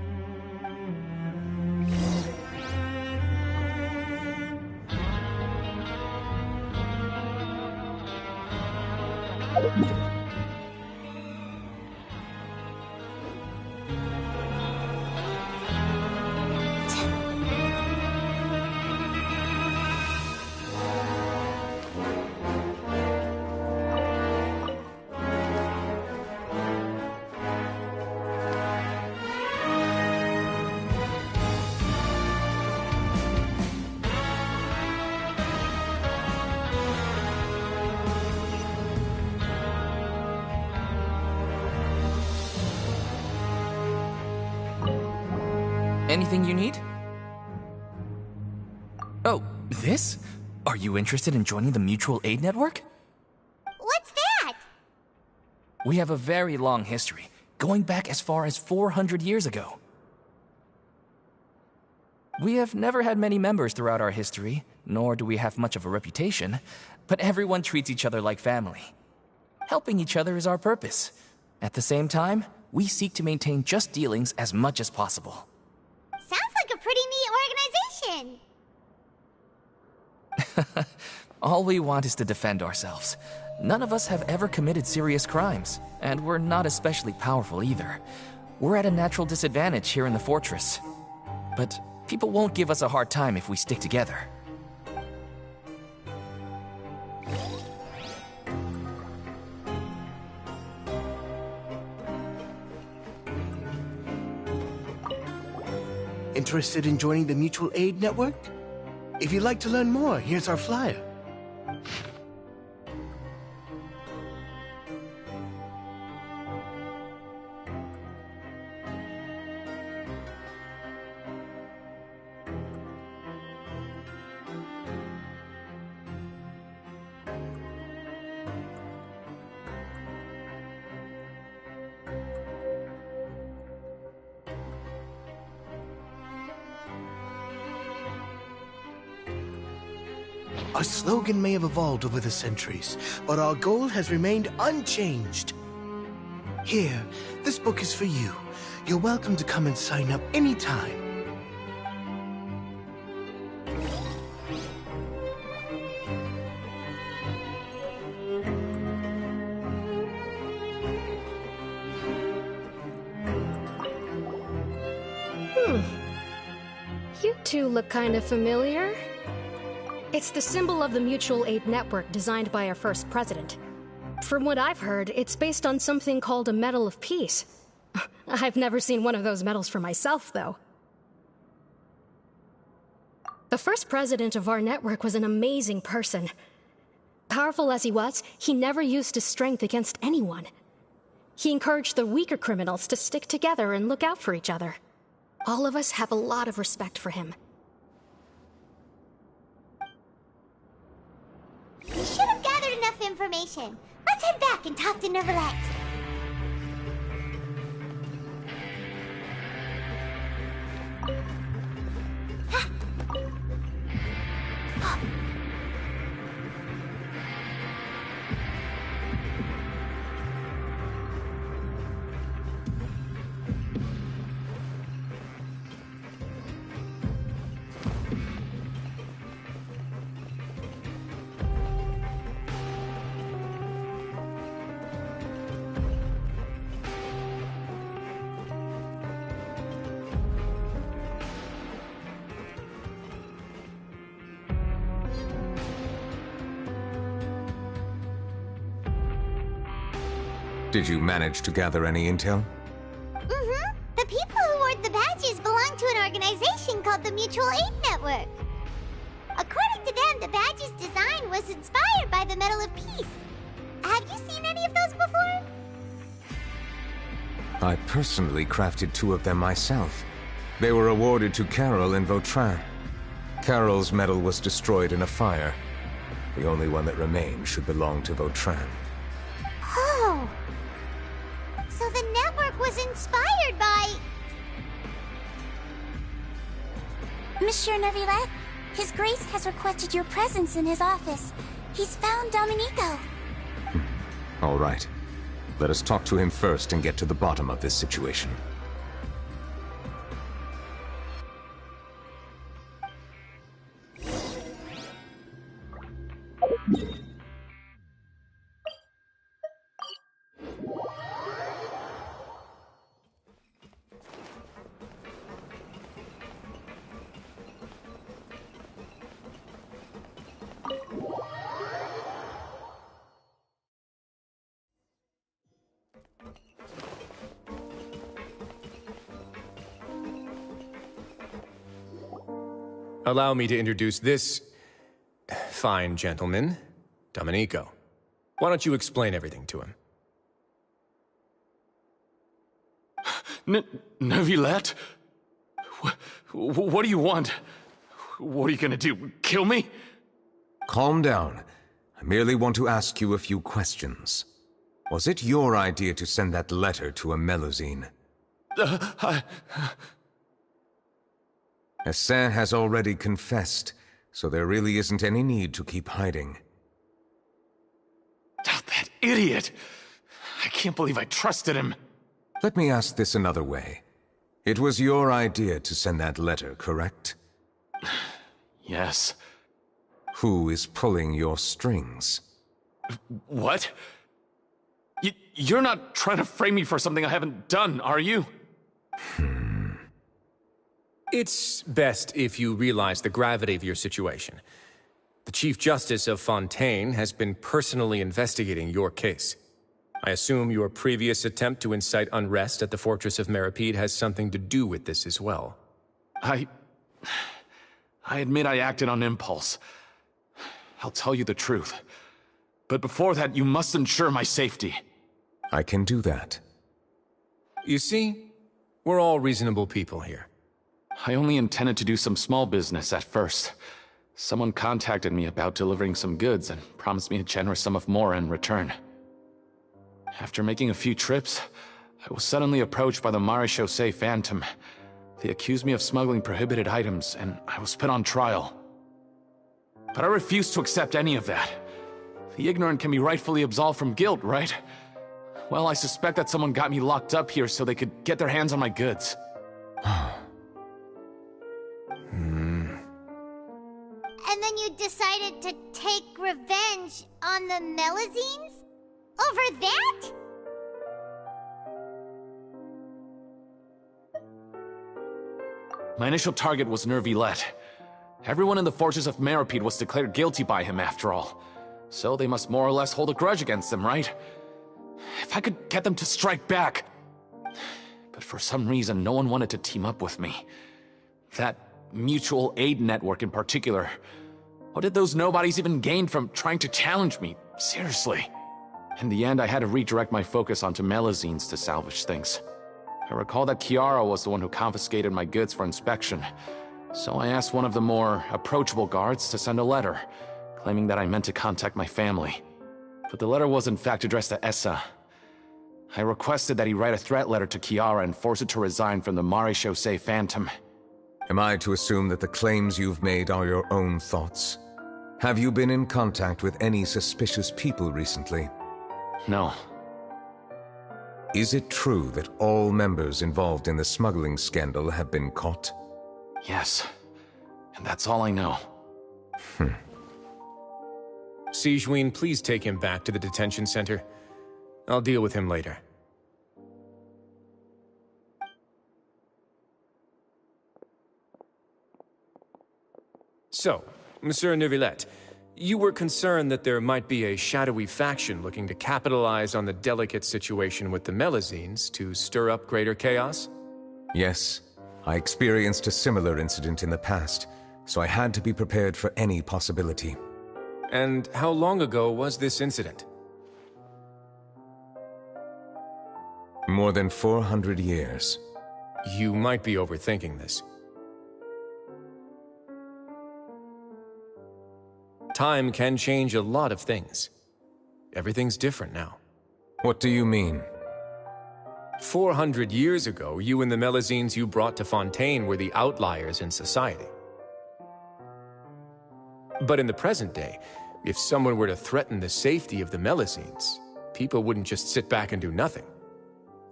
Anything you need? Oh, this? Are you interested in joining the Mutual Aid Network? What's that? We have a very long history, going back as far as 400 years ago. We have never had many members throughout our history, nor do we have much of a reputation, but everyone treats each other like family. Helping each other is our purpose. At the same time, we seek to maintain just dealings as much as possible. Sounds like a pretty neat organization. All we want is to defend ourselves. None of us have ever committed serious crimes, and we're not especially powerful either. We're at a natural disadvantage here in the fortress. But people won't give us a hard time if we stick together. Interested in joining the Mutual Aid Network? If you'd like to learn more, here's our flyer. Our slogan may have evolved over the centuries, but our goal has remained unchanged. Here, this book is for you. You're welcome to come and sign up anytime. You two look kind of familiar. It's the symbol of the Mutual Aid Network designed by our first president. From what I've heard, it's based on something called a Medal of Peace. I've never seen one of those medals for myself, though. The first president of our network was an amazing person. Powerful as he was, he never used his strength against anyone. He encouraged the weaker criminals to stick together and look out for each other. All of us have a lot of respect for him. We should have gathered enough information. Let's head back and talk to Neuvillette. Did you manage to gather any intel? Mm-hmm. The people who wore the badges belong to an organization called the Mutual Aid Network. According to them, the badge's design was inspired by the Medal of Peace. Have you seen any of those before? I personally crafted 2 of them myself. They were awarded to Carol in Vautrin. Carol's medal was destroyed in a fire. The only one that remained should belong to Vautrin. Oh! So the network was inspired by... Monsieur Neuvillette, His Grace has requested your presence in his office. He's found Domenico. All right. Let us talk to him first and get to the bottom of this situation. Allow me to introduce this fine gentleman, Domenico. Why don't you explain everything to him? Neuvillette? What do you want? What are you gonna do, kill me? Calm down. I merely want to ask you a few questions. Was it your idea to send that letter to a Melusine? Hassan has already confessed, so there really isn't any need to keep hiding. That idiot! I can't believe I trusted him. Let me ask this another way. It was your idea to send that letter, correct? Yes. Who is pulling your strings? What? You're not trying to frame me for something I haven't done, are you? It's best if you realize the gravity of your situation. The Chief Justice of Fontaine has been personally investigating your case. I assume your previous attempt to incite unrest at the Fortress of Meripede has something to do with this as well. I admit I acted on impulse. I'll tell you the truth. But before that, you must ensure my safety. I can do that. You see, we're all reasonable people here. I only intended to do some small business at first. Someone contacted me about delivering some goods and promised me a generous sum of more in return. After making a few trips, I was suddenly approached by the Marechaussee Phantom. They accused me of smuggling prohibited items, and I was put on trial. But I refuse to accept any of that. The ignorant can be rightfully absolved from guilt, right? Well, I suspect that someone got me locked up here so they could get their hands on my goods. And then you decided to take revenge on the Melazines? Over that? My initial target was Neuvillette. Everyone in the forces of Meropide was declared guilty by him, after all. So they must more or less hold a grudge against them, right? If I could get them to strike back... But for some reason, no one wanted to team up with me. That mutual aid network in particular. What did those nobodies even gain from trying to challenge me? Seriously. In the end, I had to redirect my focus onto Melazines to salvage things. I recall that Kiara was the one who confiscated my goods for inspection, so I asked one of the more approachable guards to send a letter, claiming that I meant to contact my family. But the letter was in fact addressed to Essa. I requested that he write a threat letter to Kiara and force her to resign from the Maréchaussée Phantom. Am I to assume that the claims you've made are your own thoughts? Have you been in contact with any suspicious people recently? No. Is it true that all members involved in the smuggling scandal have been caught? Yes. And that's all I know. Sigewinne, please take him back to the detention center. I'll deal with him later. So, Monsieur Neuvillette, you were concerned that there might be a shadowy faction looking to capitalize on the delicate situation with the Melazines to stir up greater chaos? Yes. I experienced a similar incident in the past, so I had to be prepared for any possibility. And how long ago was this incident? More than 400 years. You might be overthinking this. Time can change a lot of things. Everything's different now. What do you mean? 400 years ago, you and the Melazines you brought to Fontaine were the outliers in society. But in the present day, if someone were to threaten the safety of the Melazines, people wouldn't just sit back and do nothing.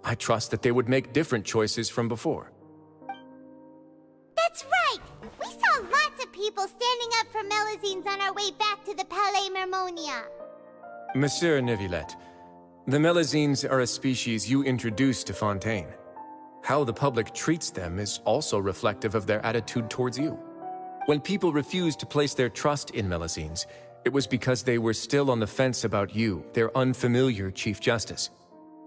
I trust that they would make different choices from before. That's right! We saw lots of people standing up for Melazines on our way back to the Palais Mermonia. Monsieur Neuvillette, the Melazines are a species you introduced to Fontaine. How the public treats them is also reflective of their attitude towards you. When people refused to place their trust in Melazines, it was because they were still on the fence about you, their unfamiliar Chief Justice.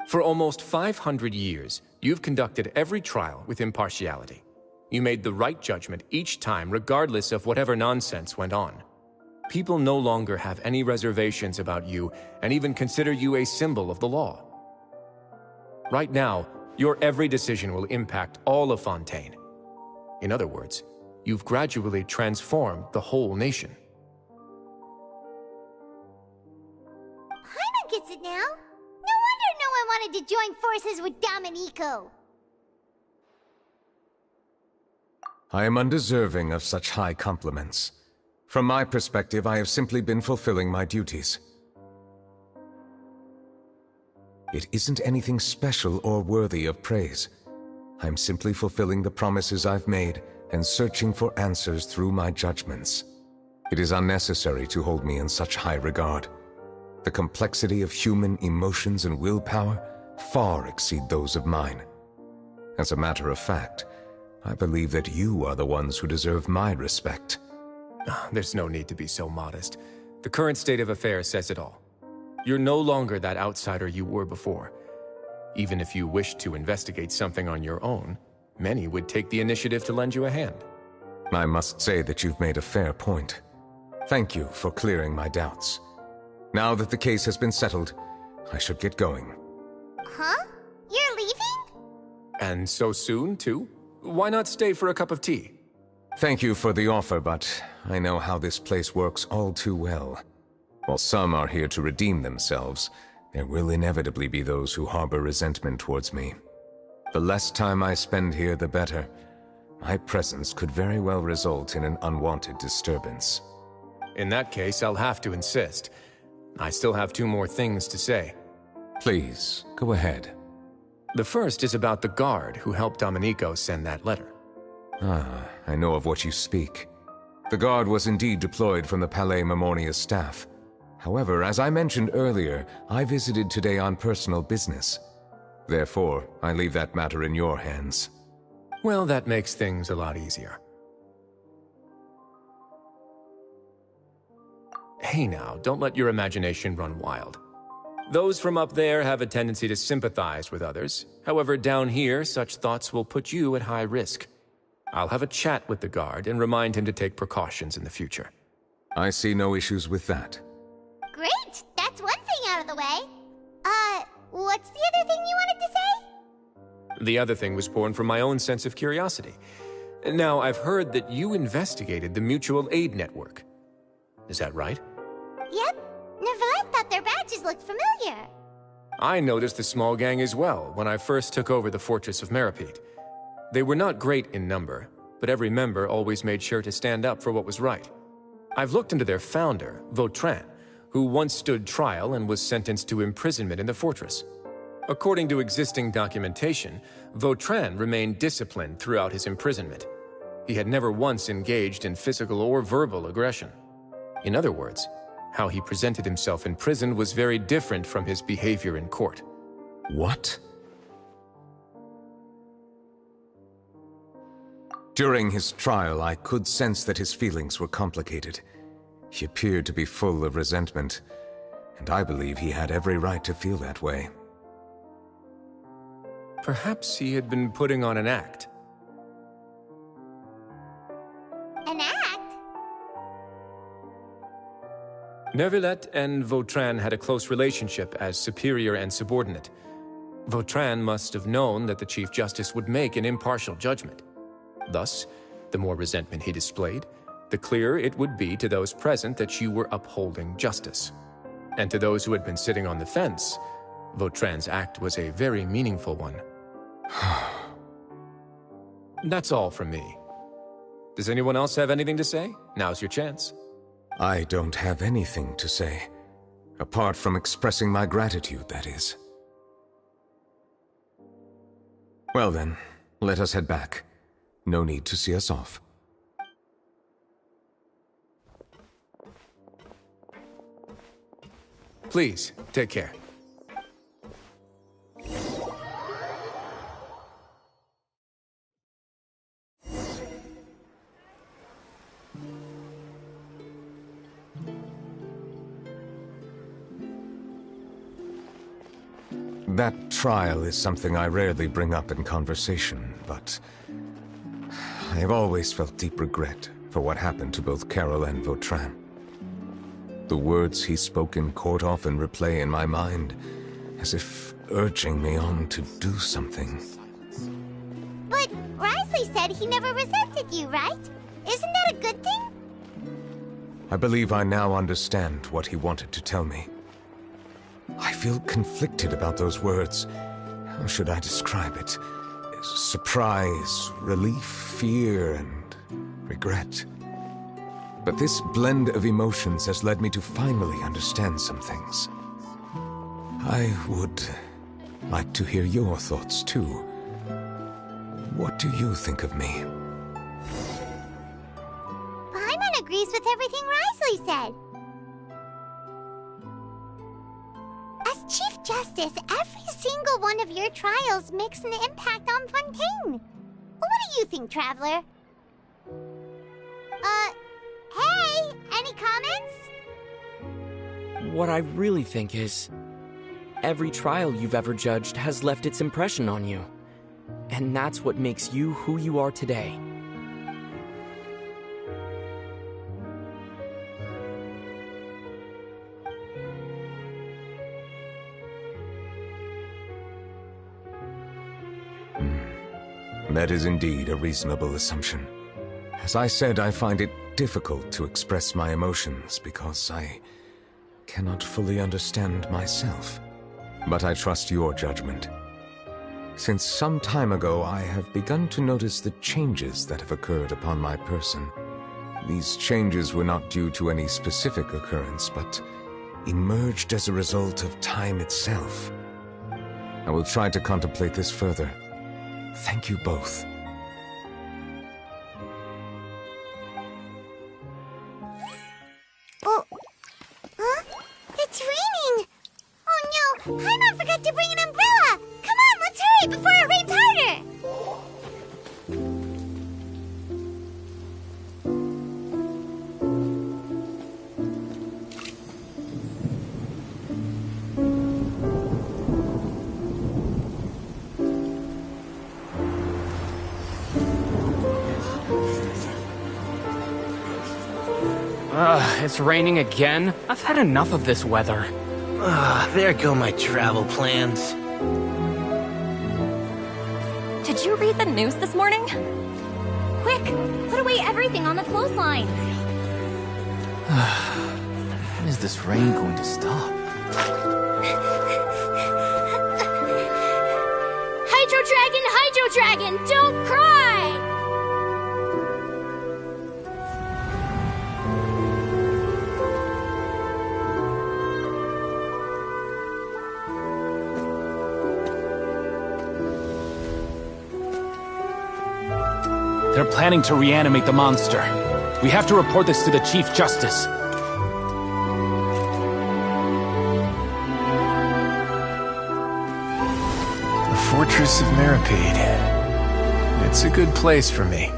For almost 500 years, you've conducted every trial with impartiality. You made the right judgment each time, regardless of whatever nonsense went on. People no longer have any reservations about you and even consider you a symbol of the law. Right now, your every decision will impact all of Fontaine. In other words, you've gradually transformed the whole nation. Paimon gets it now. No wonder no one wanted to join forces with Domenico. I am undeserving of such high compliments. From my perspective, I have simply been fulfilling my duties. It isn't anything special or worthy of praise. I'm simply fulfilling the promises I've made and searching for answers through my judgments. It is unnecessary to hold me in such high regard. The complexity of human emotions and willpower far exceed those of mine. As a matter of fact, I believe that you are the ones who deserve my respect. There's no need to be so modest. The current state of affairs says it all. You're no longer that outsider you were before. Even if you wished to investigate something on your own, many would take the initiative to lend you a hand. I must say that you've made a fair point. Thank you for clearing my doubts. Now that the case has been settled, I should get going. Huh? You're leaving? And so soon, too? Why not stay for a cup of tea? Thank you for the offer, but I know how this place works all too well. While some are here to redeem themselves, there will inevitably be those who harbor resentment towards me. The less time I spend here, the better. My presence could very well result in an unwanted disturbance. in that case, I'll have to insist. I still have 2 more things to say. Please, go ahead. The first is about the guard who helped Domenico send that letter. Ah, I know of what you speak. The guard was indeed deployed from the Palais Memornia staff. However, as I mentioned earlier, I visited today on personal business. Therefore, I leave that matter in your hands. Well, that makes things a lot easier. Hey now, don't let your imagination run wild. Those from up there have a tendency to sympathize with others. However, down here, such thoughts will put you at high risk. I'll have a chat with the guard and remind him to take precautions in the future. I see no issues with that. Great! That's one thing out of the way. What's the other thing you wanted to say? The other thing was born from my own sense of curiosity. Now, I've heard that you investigated the mutual aid network. Is that right? Yep. Neuvillette thought their badges looked familiar. I noticed the small gang as well when I first took over the Fortress of Meripede. They were not great in number, but every member always made sure to stand up for what was right. I've looked into their founder, Vautrin, who once stood trial and was sentenced to imprisonment in the fortress. According to existing documentation, Vautrin remained disciplined throughout his imprisonment. He had never once engaged in physical or verbal aggression. In other words, how he presented himself in prison was very different from his behavior in court. What? During his trial, I could sense that his feelings were complicated. He appeared to be full of resentment, and I believe he had every right to feel that way. Perhaps he had been putting on an act. An act? Neuvillette and Vautrin had a close relationship as superior and subordinate. Vautrin must have known that the Chief Justice would make an impartial judgment. Thus, the more resentment he displayed, the clearer it would be to those present that you were upholding justice. And to those who had been sitting on the fence, Vautrin's act was a very meaningful one. That's all from me. Does anyone else have anything to say? Now's your chance. I don't have anything to say. Apart from expressing my gratitude, that is. Well then, let us head back. No need to see us off. Please, take care. That trial is something I rarely bring up in conversation, but I have always felt deep regret for what happened to both Carol and Vautrin. The words he spoke in court often replay in my mind, as if urging me on to do something. But Wriothesley said he never resented you, right? Isn't that a good thing? I believe I now understand what he wanted to tell me. I feel conflicted about those words. How should I describe it? Surprise, relief, fear, and regret. But this blend of emotions has led me to finally understand some things. I would like to hear your thoughts, too. What do you think of me? Paimon agrees with everything Wriothesley said. As Chief Justice, every single one of your trials makes an impact on Fontaine. What do you think, Traveler? Hey, any comments? What I really think is, every trial you've ever judged has left its impression on you. And that's what makes you who you are today. That is indeed a reasonable assumption. As I said, I find it difficult to express my emotions because I cannot fully understand myself. But I trust your judgment. Since some time ago, I have begun to notice the changes that have occurred upon my person. These changes were not due to any specific occurrence, but emerged as a result of time itself. I will try to contemplate this further. Thank you both. Oh, huh? It's raining! Oh no, Paimon forgot to bring an umbrella! Come on, let's hurry before it rains harder! It's raining again? I've had enough of this weather. There go my travel plans. Did you read the news this morning? Quick, put away everything on the clothesline. When is this rain going to stop? Hydro Dragon, don't cry! They're planning to reanimate the monster. We have to report this to the Chief Justice. The Fortress of Meripede. It's a good place for me.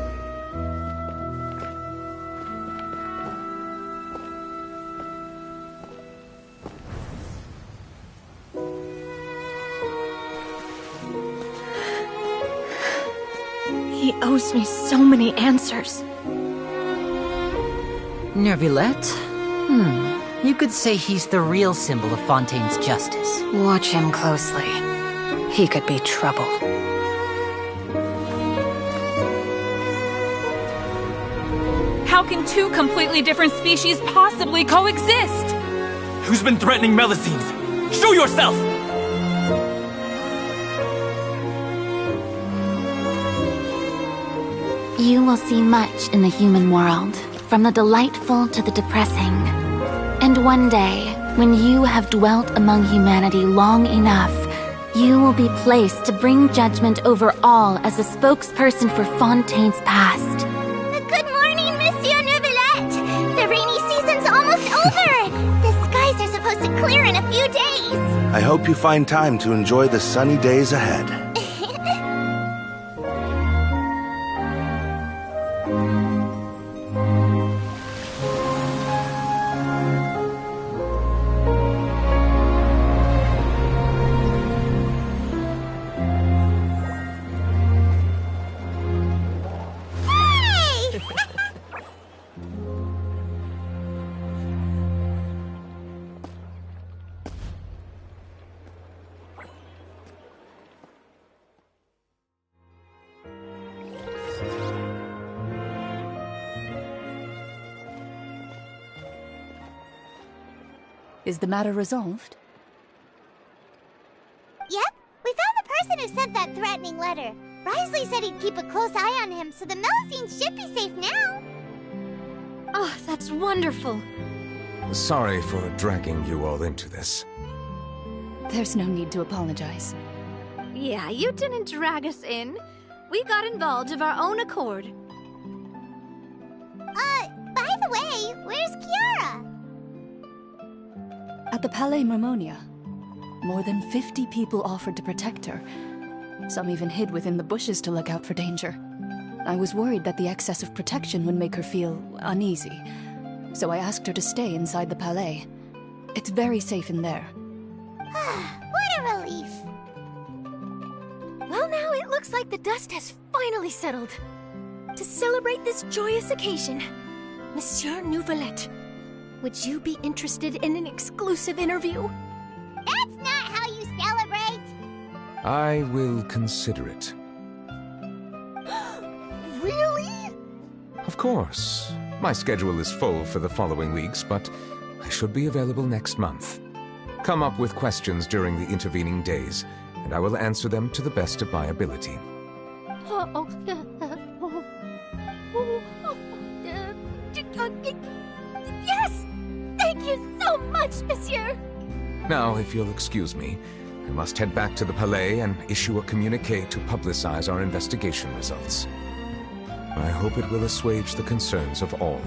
He owes me so many answers. Neuvillette? You could say he's the real symbol of Fontaine's justice. Watch him closely. He could be trouble. How can two completely different species possibly coexist? Who's been threatening Melazines? Show yourself! You will see much in the human world, from the delightful to the depressing. And one day, when you have dwelt among humanity long enough, you will be placed to bring judgment over all as a spokesperson for Fontaine's past. Good morning, Monsieur Neuvillette! The rainy season's almost over! The skies are supposed to clear in a few days! I hope you find time to enjoy the sunny days ahead. Is the matter resolved? Yep, we found the person who sent that threatening letter. Risley said he'd keep a close eye on him, so the Melazines should be safe now. Oh, that's wonderful. Sorry for dragging you all into this. There's no need to apologize. Yeah, you didn't drag us in. We got involved of our own accord. By the way, where's Kiara? At the Palais Mermonia, more than 50 people offered to protect her. Some even hid within the bushes to look out for danger. I was worried that the excess of protection would make her feel uneasy, so I asked her to stay inside the Palais. It's very safe in there. What a relief. Well, now it looks like the dust has finally settled. To celebrate this joyous occasion, Monsieur Neuvillette, would you be interested in an exclusive interview? That's not how you celebrate! I will consider it. Really? Of course. My schedule is full for the following weeks, but I should be available next month. Come up with questions during the intervening days, and I will answer them to the best of my ability. so much, monsieur! Now, if you'll excuse me, I must head back to the Palais and issue a communiqué to publicize our investigation results. I hope it will assuage the concerns of all.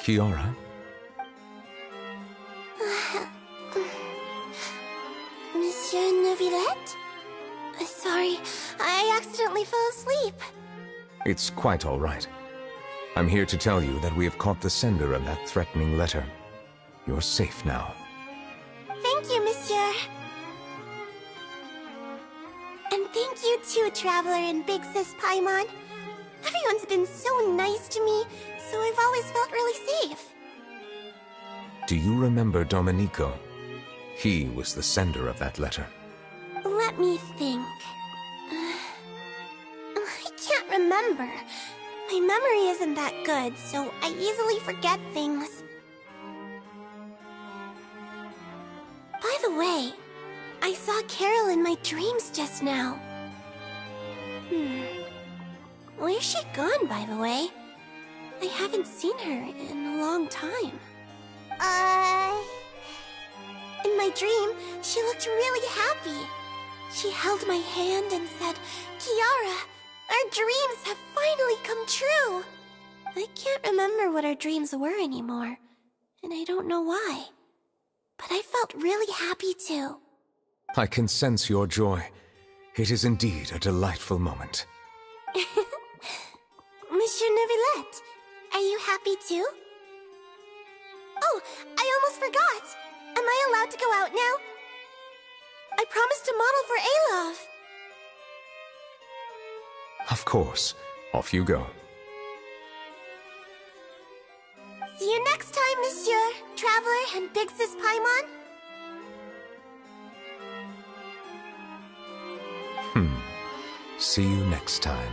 Kiara? Monsieur Neuvillette? Sorry, I accidentally fell asleep. It's quite all right. I'm here to tell you that we have caught the sender of that threatening letter. You're safe now. Thank you, monsieur. And thank you too, Traveler and Big Sis Paimon. Everyone's been so nice to me, so I've always felt really safe. Do you remember Domenico? He was the sender of that letter. Let me think. I can't remember. My memory isn't that good, so I easily forget things. By the way, I saw Carol in my dreams just now. Where's she gone, by the way? I haven't seen her in a long time. In my dream, she looked really happy. She held my hand and said, "Kiara, our dreams have finally come true." I can't remember what our dreams were anymore, and I don't know why. But I felt really happy too. I can sense your joy. It is indeed a delightful moment. Monsieur Neuvillette, are you happy too? Oh, I almost forgot! Am I allowed to go out now? I promised to model for Alov. Of course. Off you go. See you next time, Monsieur, Traveler, and Big Sis Paimon. See you next time.